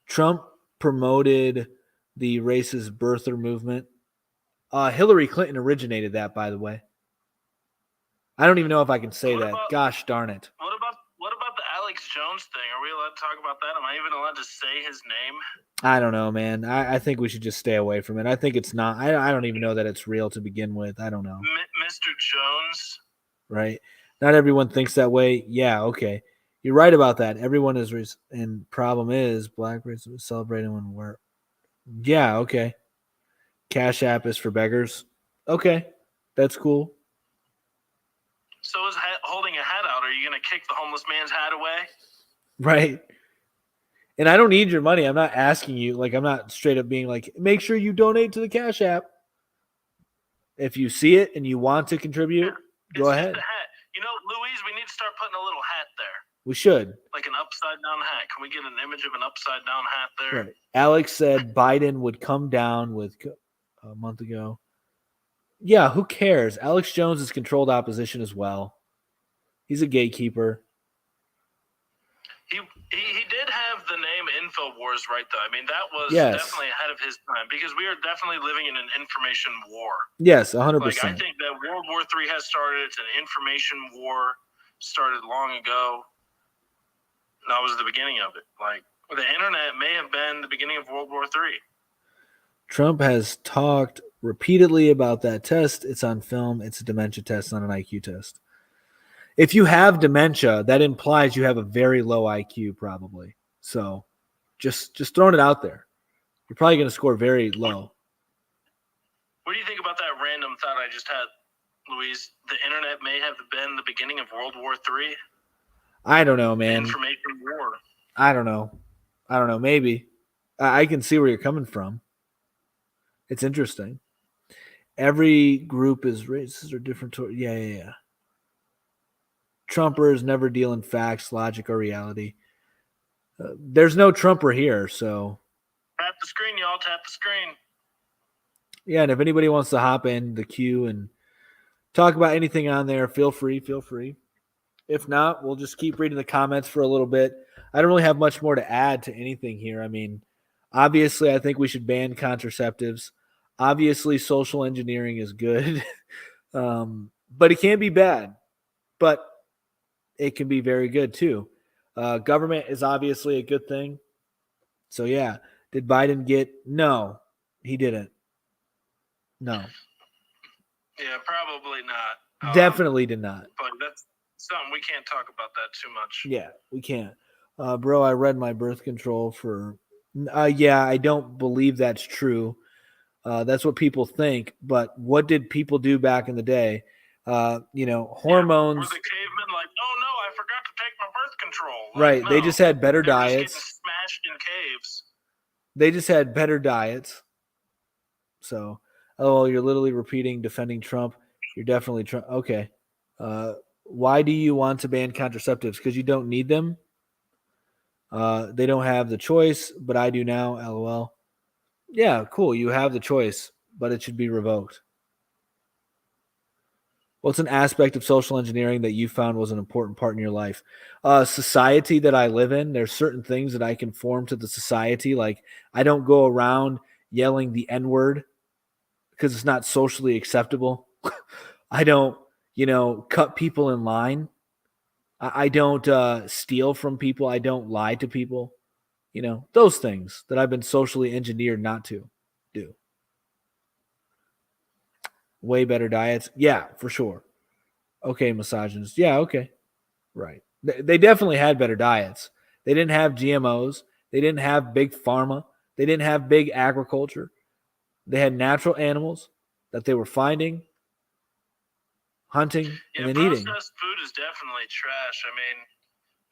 Trump promoted the racist birther movement. Hillary Clinton originated that, by the way. I don't even know if I can say that. Gosh darn it. What about the Alex Jones thing? Are we allowed to talk about that? Am I even allowed to say his name? I don't know, man. I think we should just stay away from it. I think it's not. I don't even know that it's real to begin with. I don't know. Mr. Jones. Right. Not everyone thinks that way. Yeah, okay. You're right about that. Everyone is, and problem is, black race is celebrating when we're. Yeah, okay. Cash App is for beggars. Okay, that's cool. So is holding a hat out. Are you going to kick the homeless man's hat away? Right. And I don't need your money. I'm not asking you. Like, I'm not straight up being like, make sure you donate to the Cash App. If you see it and you want to contribite, go ahead. Just a hat. You know, Louise, we need to start putting a little hat there. We should. Like an upside down hat. Can we get an image of an upside down hat there? Right. Alex said Biden would come down with a month ago. Yeah, who cares? Alex Jones has controlled opposition as well. He's a gatekeeper. He did have the name InfoWars right, though. I mean, that was Yes. definitely ahead of his time because we are definitely living in an information war. Yes, 100%. Like, I think that World War III has started. It's an information war. Started long ago. That was the beginning of it. Like, the internet may have been the beginning of World War III. Trump has talked repeatedly about that test. It's on film. It's a dementia test, not an IQ test. If you have dementia, that implies you have a very low IQ, probably. So, just throwing it out there. You're probably going to score very low. What do you think about that random thought I just had, Louise? The internet may have been the beginning of World War III. I don't know, man. Information war. I don't know. Maybe. I can see where you're coming from. It's interesting. Every group is racist or different. Yeah. Trumpers never deal in facts, logic, or reality. There's no Trumper here, so Tap the screen, y'all. Tap the screen. yeah. And if anybody wants to hop in the queue and talk about anything on there, feel free. Feel free. If not, we'll just keep reading the comments for a little bit. I don't really have much more to add to anything here. I mean, obviously, I think we should ban contraceptives. Obviously, social engineering is good, but it can be bad. But it can be very good too. Government is obviously a good thing. So yeah, did Biden get? No, he didn't. No, Yeah, probably not. definitely did not. But that's something we can't talk about that too much. Yeah, we can't. Bro, I read my birth control for. Yeah, I don't believe that's true. That's what people think. But what did people do back in the day? Hormones. Were the cavemen like, oh no, I forgot to take my birth control? Like, Right. no, They just had better they were just diets. getting smashed in caves. They just had better diets. So, oh, you're literally repeating defending Trump. You're definitely Trump. Okay. Why do you want to ban contraceptives? Because you don't need them. They don't have the choice, but I do now. LOL. Yeah, cool. You have the choice, but it should be revoked. What's an aspect of social engineering that you found was an important part in your life? Society that I live in, there's certain things that I conform to the society. Like I don't go around yelling the N-word because it's not socially acceptable. I don't, cut people in line. I don't steal from people. I don't lie to people. Those things that I've been socially engineered not to do. Way better diets. Yeah, for sure. Okay, misogynist. Yeah, okay. Right. They definitely had better diets. They didn't have GMOs. They didn't have big pharma. They didn't have big agriculture. They had natural animals that they were finding, hunting, and then eating. Processed food is definitely trash. I mean,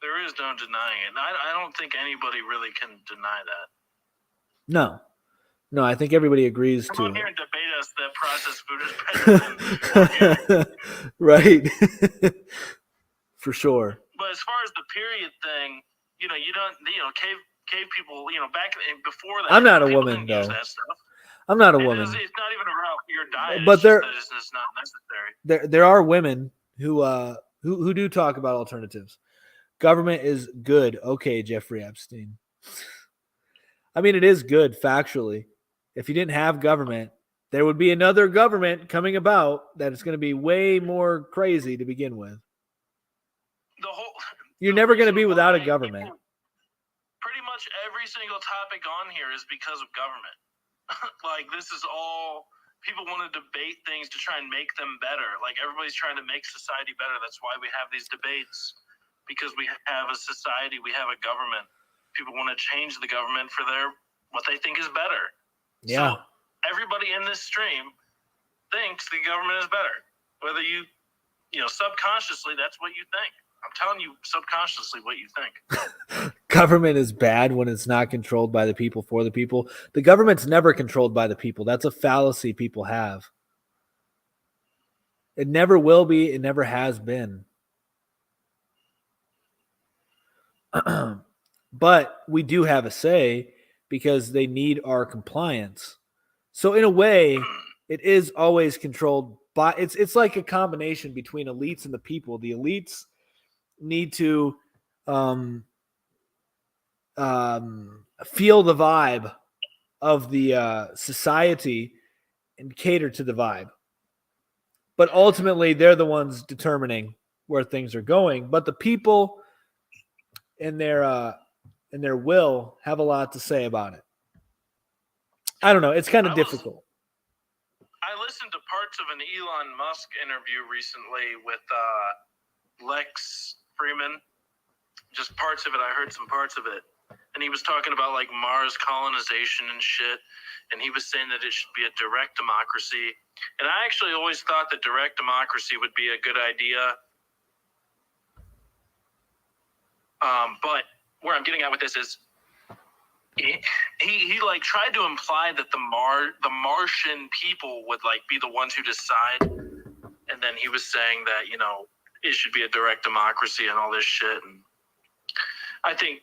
there is no denying it. And I don't think anybody really can deny that. No, I think everybody agrees Come to on it. here and debate us that processed food is better than organic. Right. For sure. But as far as the period thing, you don't, cave people, back before that. I'm not a people woman, didn't use though. that stuff. I'm not a woman. It's not even about your diet. But it's there, just that it's not necessary. there are women who do talk about alternatives. Government is good. Okay, Jeffrey Epstein. I mean, it is good factually. If you didn't have government, there would be another government coming about that is going to be way more crazy to begin with. You're never going to be without a government. Pretty much every single topic on here is because of government. Like, this is all people want to debate things to try and make them better. Like, everybody's trying to make society better. That's why we have these debates, because we have a society, we have a government. People want to change the government for what they think is better. Yeah. So everybody in this stream thinks the government is better. Whether you subconsciously, that's what you think. I'm telling you subconsciously what you think. Government is bad when it's not controlled by the people for the people. The government's never controlled by the people. That's a fallacy people have. It never will be. It never has been. But we do have a say because they need our compliance. So in a way, it is always controlled by it's like a combination between elites and the people. The elites need to feel the vibe of the society and cater to the vibe. But ultimately, they're the ones determining where things are going. But the people in their will have a lot to say about it. I don't know. It's kind of difficult. I listened to parts of an Elon Musk interview recently with Lex Freeman. Just parts of it. I heard some parts of it. And he was talking about like Mars colonization and shit. And he was saying that it should be a direct democracy. And I actually always thought that direct democracy would be a good idea. But where I'm getting at with this is he like tried to imply that the Martian people would like be the ones who decide. And then he was saying that, it should be a direct democracy and all this shit. And I think,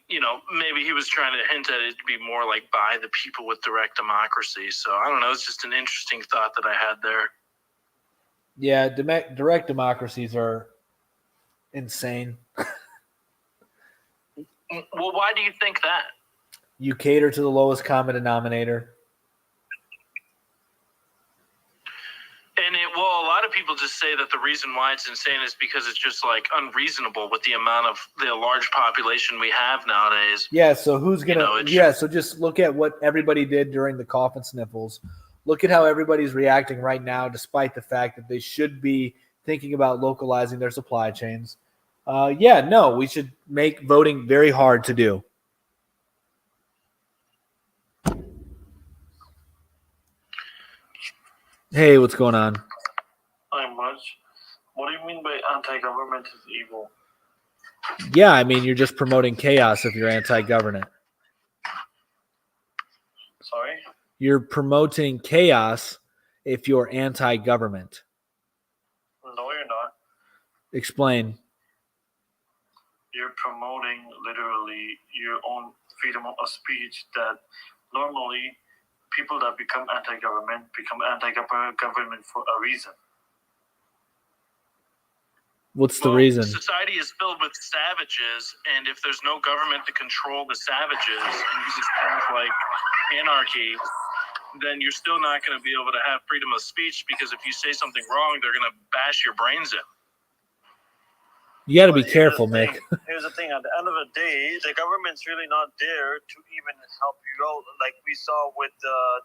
maybe he was trying to hint at it to be more like by the people with direct democracy. So I don't know. It's just an interesting thought that I had there. Yeah, direct democracies are insane. Well, why do you think that? You cater to the lowest common denominator. And a lot of people just say that the reason why it's insane is because it's just like unreasonable with the amount of the large population we have nowadays. Yeah, so who's gonna? So just look at what everybody did during the cough and sniffles. Look at how everybody's reacting right now, despite the fact that they should be thinking about localizing their supply chains. We should make voting very hard to do. Hey, what's going on? Not much. What do you mean by anti-government is evil? Yeah, I mean, you're just promoting chaos if you're anti-government. Sorry? You're promoting chaos if you're anti-government. No, you're not. Explain. You're promoting literally your own freedom of speech that normally people that become anti-government for a reason. What's the reason? Society is filled with savages, and if there's no government to control the savages and uses things like anarchy, then you're still not going to be able to have freedom of speech, because if you say something wrong, they're going to bash your brains in. You got to be careful, Mick. Here's the thing. At the end of the day, the government's really not there to even help you out, like we saw with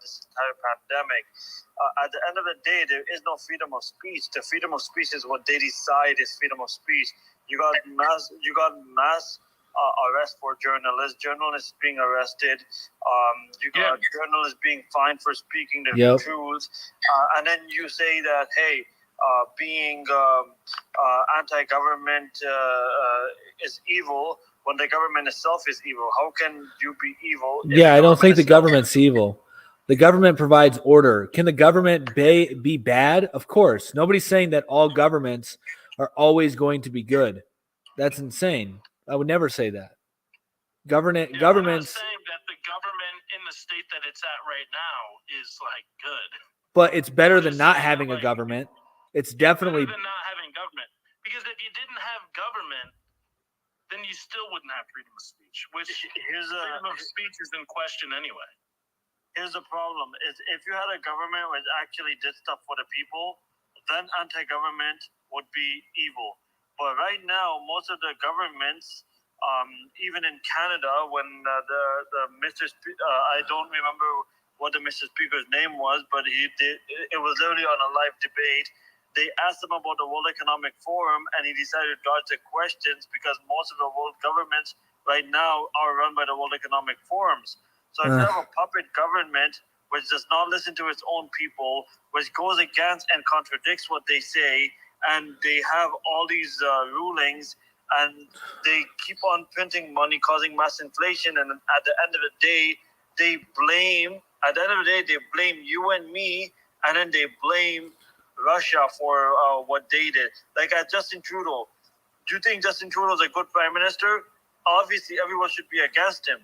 this entire pandemic. At the end of the day, there is no freedom of speech. The freedom of speech is what they decide is freedom of speech. You got mass arrest for journalists being arrested. You got journalists being fined for speaking the truth. And then you say that, hey, being anti-government is evil when the government itself is evil. How can you be evil? Yeah, I don't think the government's evil. The government provides order. Can the government be bad? Of course. Nobody's saying that all governments are always going to be good. That's insane. I would never say that. Governments. I'm not saying that the government in the state that it's at right now is like good. But it's better than not having a government. It's definitely better than not having government. Because if you didn't have government, then you still wouldn't have freedom of speech. Which freedom of speech is in question anyway. Here's the problem: is if you had a government which actually did stuff for the people, then anti-government would be evil. But right now, most of the governments, even in Canada, when the Mr. I don't remember what the Mr. Speaker's name was, but it was literally on a live debate. They asked him about the World Economic Forum, and he decided to dodge the questions because most of the world governments right now are run by the World Economic Forums. So if you have a puppet government which does not listen to its own people, which goes against and contradicts what they say, and they have all these rulings, and they keep on printing money, causing mass inflation, and at the end of the day, they blame you and me, and then they blame Russia for what they did. Like at Justin Trudeau. Do you think Justin Trudeau is a good prime minister? Obviously, everyone should be against him.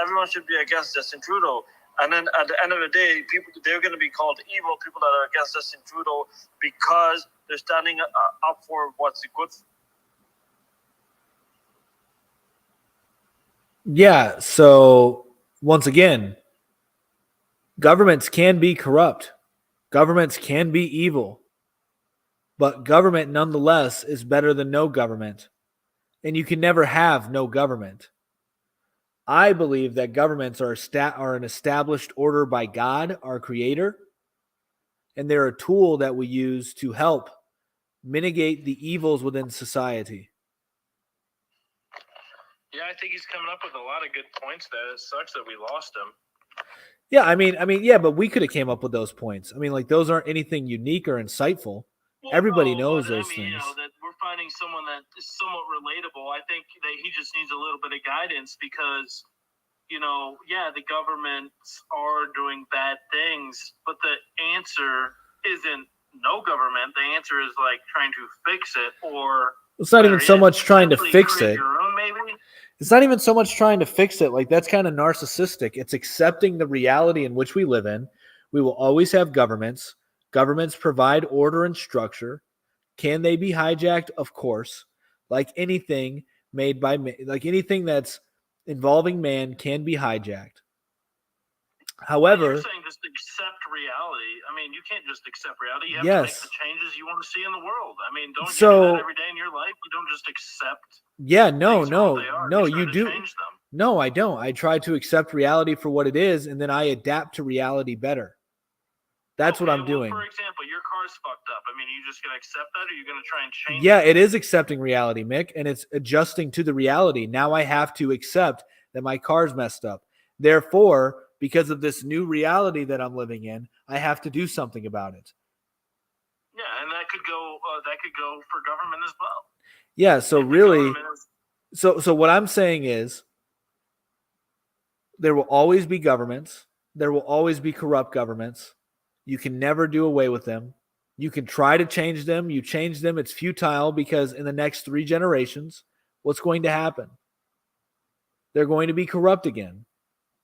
Everyone should be against Justin Trudeau. And then at the end of the day, they're going to be called evil, people that are against Justin Trudeau, because they're standing up for what's good. Yeah, so once again, governments can be corrupt. Governments can be evil. But government, nonetheless, is better than no government. And you can never have no government. I believe that governments are an established order by God, our creator, and they're a tool that we use to help mitigate the evils within society. Yeah, I think he's coming up with a lot of good points there. It sucks that we lost him. Yeah, I mean, yeah, but we could have came up with those points. I mean, like, those aren't anything unique or insightful. Well, everybody knows those things. You know, that we're finding someone that is somewhat relatable. I think that he just needs a little bit of guidance because, you know, yeah, the governments are doing bad things, but the answer isn't no government. The answer is like trying to fix it, or it's not even so much trying to fix it. Your own, maybe? It's not even so much trying to fix it. Like, that's kind of narcissistic. It's accepting the reality in which we live in. We will always have governments. Governments provide order and structure. Can they be hijacked? Of course. Like anything made by like anything that's involving man can be hijacked. However, you're saying just accept reality. I mean, you can't just accept reality. You have to make yes. the changes you want to see in the world. I mean, don't you So- do that every day in your life? You don't just accept Yeah, no, things for what no, they are. no, You try you to do. change them. No, I don't. I try to accept reality for what it is, and then I adapt to reality better. That's what I'm doing. For example, your car's fucked up. I mean, are you just going to accept that, or are you going to try and change Yeah, it? it is accepting reality, Mick, and it's adjusting to the reality. Now I have to accept that my car's messed up. Therefore, because of this new reality that I'm living in, I have to do something about it. Yeah, and that could go for government as well. Yeah, so If the really, government is- so what I'm saying is there will always be governments. There will always be corrupt governments. You can never do away with them. You can try to change them. You change them, it's futile because in the next 3 generations, what's going to happen? They're going to be corrupt again.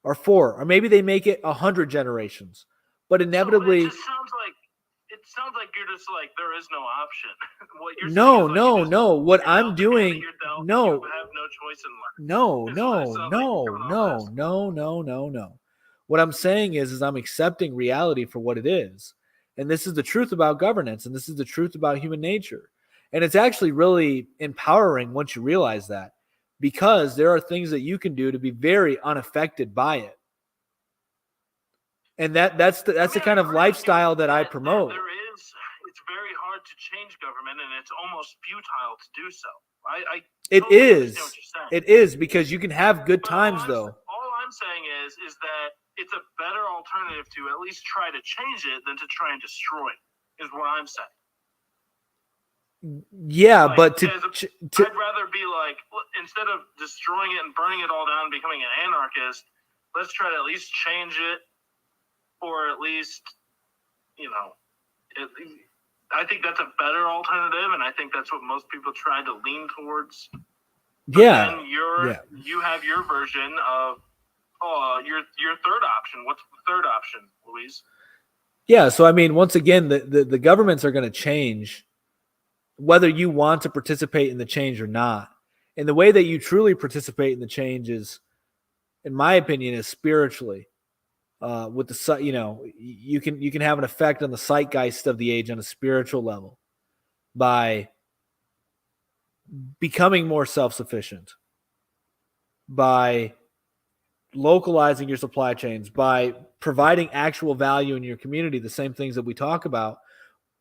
Or 4, or maybe they make it 100 generations. But inevitably, So it sounds like you're just like there is no option. What you're no, saying is no, like you just- no. What you're I'm dealt the hand that doing, you're dealt, no, you have no choice in life. no, That's what it no, sounds like no, you're doing all this. no. What I'm saying is I'm accepting reality for what it is. And this is the truth about governance, and this is the truth about human nature. And it's actually really empowering once you realize that, because there are things that you can do to be very unaffected by it. And that's the kind of lifestyle that I promote. It's very hard to change government, and it's almost futile to do so. I It totally is. understand what you're saying. It is, because you can have good But times, all though. All I'm saying is that it's a better alternative to at least try to change it than to try and destroy it, is what I'm saying. Yeah, Like, but I'd rather be like, instead of destroying it and burning it all down and becoming an anarchist, let's try to at least change it, or at least, I think that's a better alternative, and I think that's what most people try to lean towards. But yeah. then you have your version of your third option. What's the third option, Louise? Yeah, so I mean, once again, the governments are going to change whether you want to participate in the change or not. And the way that you truly participate in the change is, in my opinion, is spiritually. With the you can have an effect on the zeitgeist of the age on a spiritual level by becoming more self-sufficient, by localizing your supply chains, by providing actual value in your community, the same things that we talk about,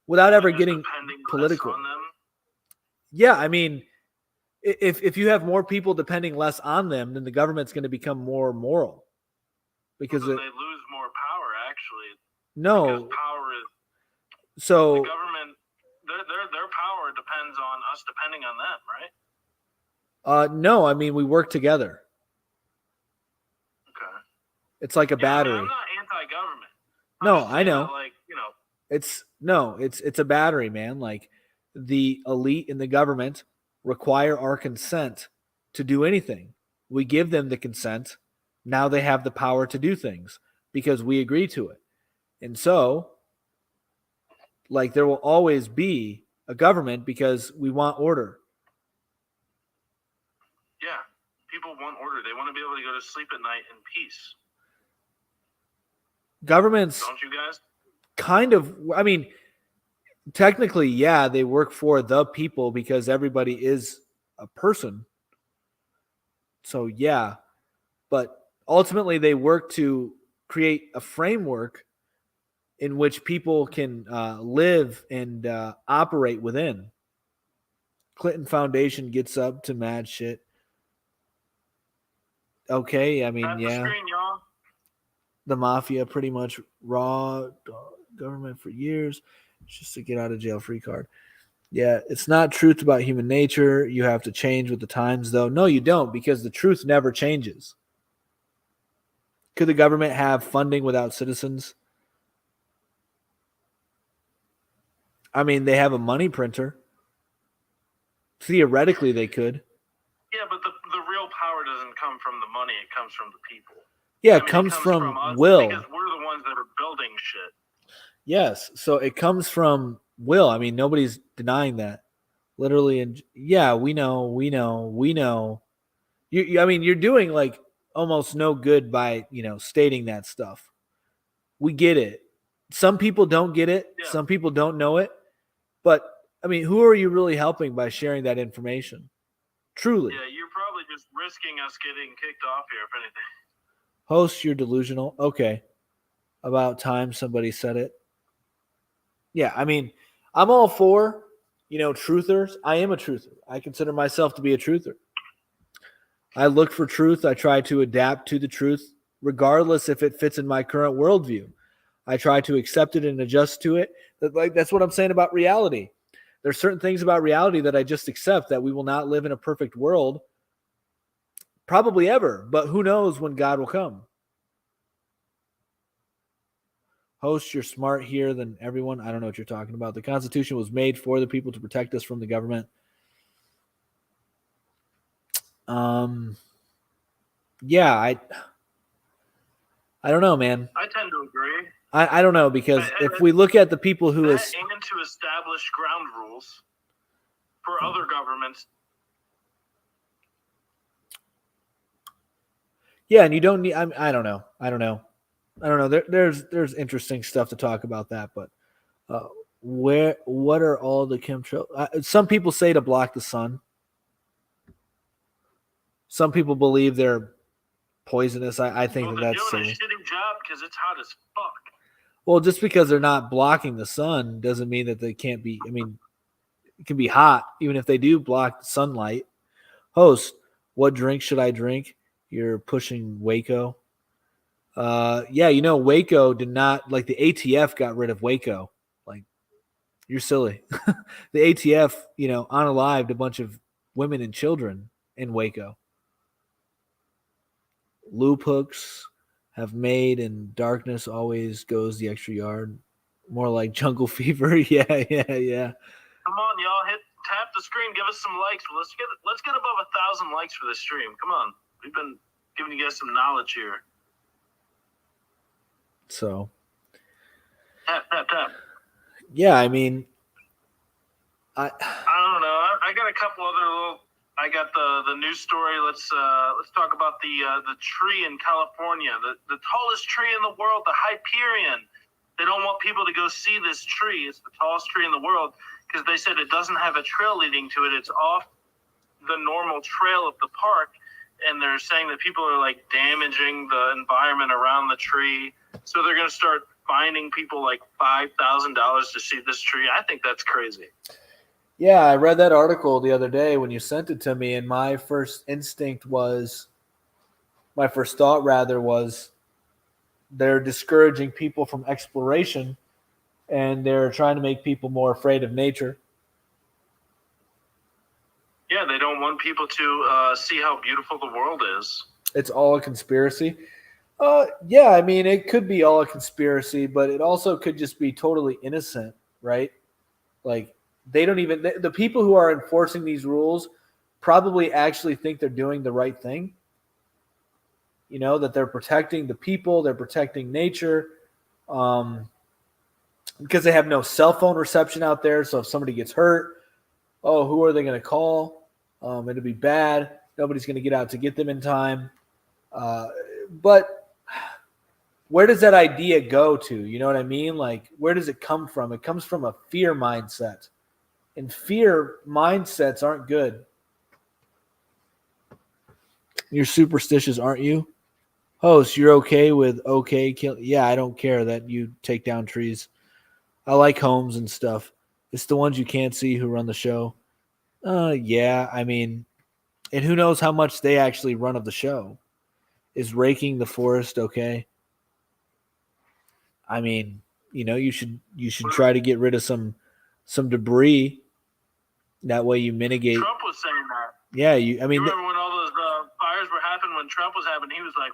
without ever getting political. On them? Yeah, I mean, if you have more people depending less on them, then the government's going to become more moral. Because they lose more power, actually. No. Because power is so the government. Their power depends on us depending on them, right? No, I mean, we work together. Okay. It's like a battery. I mean, I'm not anti-government. No, I know. Like, It's a battery, man. Like, the elite in the government require our consent to do anything. We give them the consent. Now they have the power to do things because we agree to it. And so, like, there will always be a government because we want order. Yeah, people want order. They want to be able to go to sleep at night in peace. Governments, don't you guys? Kind of. I mean, technically, yeah, they work for the people because everybody is a person. So, yeah. But ultimately, they work to create a framework in which people can live and operate within. Clinton Foundation gets up to mad shit. Okay, I mean, Tap the screen, y'all. The mafia pretty much raw government for years just to get out of jail free card. Yeah, it's not truth about human nature. You have to change with the times, though. No, you don't, because the truth never changes. Could the government have funding without citizens? I mean, they have a money printer. Theoretically, they could. Yeah, but the real power power doesn't come from the money; it comes from the people. Yeah, I it mean, comes from us will. because we're the ones that are building shit. Yes, so it comes from will. I mean, nobody's denying that. Literally, and yeah, we know. I mean, you're doing like almost no good by stating that stuff. We get it. Some people don't get it. Yeah. Some people don't know it. But I mean, who are you really helping by sharing that information? Truly, Yeah, you're probably just risking us getting kicked off here, if anything. host, you're delusional. Okay, about time somebody said it. Yeah, I mean, I'm all for truthers. I am a truther. I consider myself to be a truther. I look for truth. I try to adapt to the truth, regardless if it fits in my current worldview. I try to accept it and adjust to it. That's what I'm saying about reality. There's certain things about reality that I just accept, that we will not live in a perfect world, probably ever, but who knows when God will come. Host, you're smart here than everyone. I don't know what you're talking about. The Constitution was made for the people to protect us from the government. Yeah, I don't know, man. I tend to agree. I don't know, because if we look at the people who and to establish ground rules for other governments. Yeah, and you don't need. I don't know. There's interesting stuff to talk about that, but what are all the chemtrails? Some people say to block the sun. Some people believe they're poisonous. I think they're that's doing silly. a shitty job because it's hot as fuck. Well, just because they're not blocking the sun doesn't mean that they can't be. I mean, it can be hot even if they do block the sunlight. Host, what drink should I drink? You're pushing Waco. Yeah, Waco did not, like, the ATF got rid of Waco. Like, you're silly. The ATF, unalived a bunch of women and children in Waco. Loop hooks have made, and darkness always goes the extra yard. More like jungle fever. Yeah. Come on, y'all, tap the screen, give us some likes. Let's get above 1,000 likes for this stream. Come on, we've been giving you guys some knowledge here. So, tap. Yeah, I mean, I don't know. I got a couple other little. I got the news story. Let's talk about the tree in California, the tallest tree in the world, the Hyperion. They don't want people to go see this tree. It's the tallest tree in the world because they said it doesn't have a trail leading to it. It's off the normal trail of the park, and they're saying that people are like damaging the environment around the tree. So they're going to start fining people like $5,000 to see this tree. I think that's crazy. Yeah, I read that article the other day when you sent it to me, and my first thought was they're discouraging people from exploration, and they're trying to make people more afraid of nature. Yeah, they don't want people to see how beautiful the world is. It's all a conspiracy. Yeah, I mean, it could be all a conspiracy, but it also could just be totally innocent, right? Like, they don't even, the people who are enforcing these rules probably actually think they're doing the right thing. That they're protecting the people, they're protecting nature, because they have no cell phone reception out there. So if somebody gets hurt, who are they going to call? It'll be bad. Nobody's going to get out to get them in time. But where does that idea go to? You know what I mean? Like, where does it come from? It comes from a fear mindset. And fear mindsets aren't good. You're superstitious, aren't you? Host, you're okay with kill? Yeah, I don't care that you take down trees. I like homes and stuff. It's the ones you can't see who run the show. Yeah, I mean, and who knows how much they actually run of the show. Is raking the forest okay? I mean, you should try to get rid of some debris. That way you mitigate. Trump was saying that. Yeah, you remember when all those fires were happening when Trump was happening? He was like,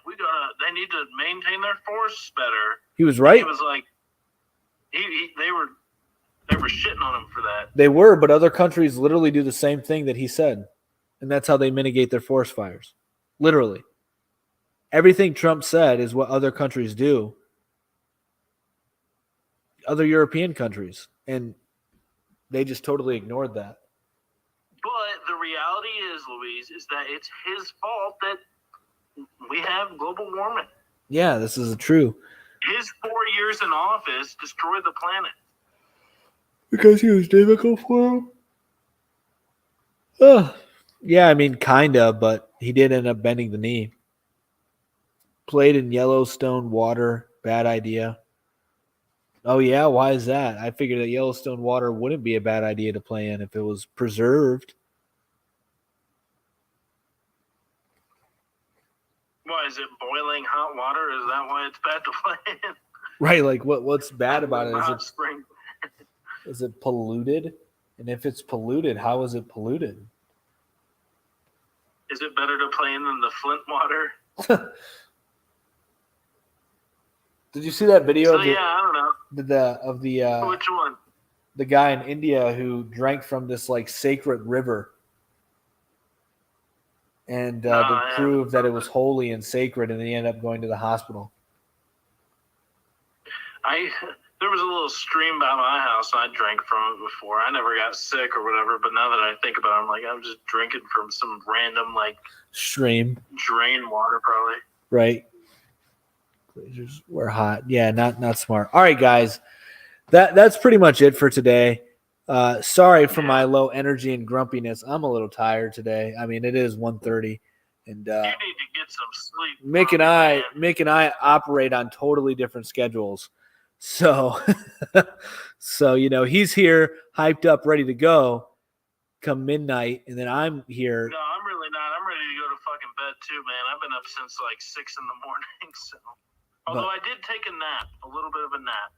they need to maintain their forests better. He was right. He was like, they were shitting on him for that. They were, but other countries literally do the same thing that he said, and that's how they mitigate their forest fires. Literally. Everything Trump said is what other countries do. Other European countries. And they just totally ignored that. But the reality is, Louise, is that it's his fault that we have global warming. Yeah, this is true. His 4 years in office destroyed the planet. Because he was difficult for him? Yeah, I mean, kind of, but he did end up bending the knee. Played in Yellowstone water. Bad idea. Oh, yeah? Why is that? I figured that Yellowstone water wouldn't be a bad idea to play in if it was preserved. Why, is it boiling hot water? Is that why it's bad to play in? Right, like what's bad about it? Hot spring. Is it polluted? And if it's polluted, how is it polluted? Is it better to play in than the Flint water? Did you see that video So, yeah, I don't know. of the Which one? the guy in India who drank from this like sacred river and to prove that it was holy and sacred, and then he ended up going to the hospital? There was a little stream by my house, and I drank from it before. I never got sick or whatever, but now that I think about it, I'm like, I'm just drinking from some random like Stream, drain water, probably. right? Glaciers were hot. Yeah, not smart. All right, guys, that's pretty much it for today. Sorry for my low energy and grumpiness. I'm a little tired today. I mean, it is 1:30, and You need to get some sleep. Mick and I operate on totally different schedules. So, he's here, hyped up, ready to go come midnight, and then I'm here. No, I'm really not. I'm ready to go to fucking bed too, man. I've been up since like 6 in the morning. So, although I did take a nap, a little bit of a nap.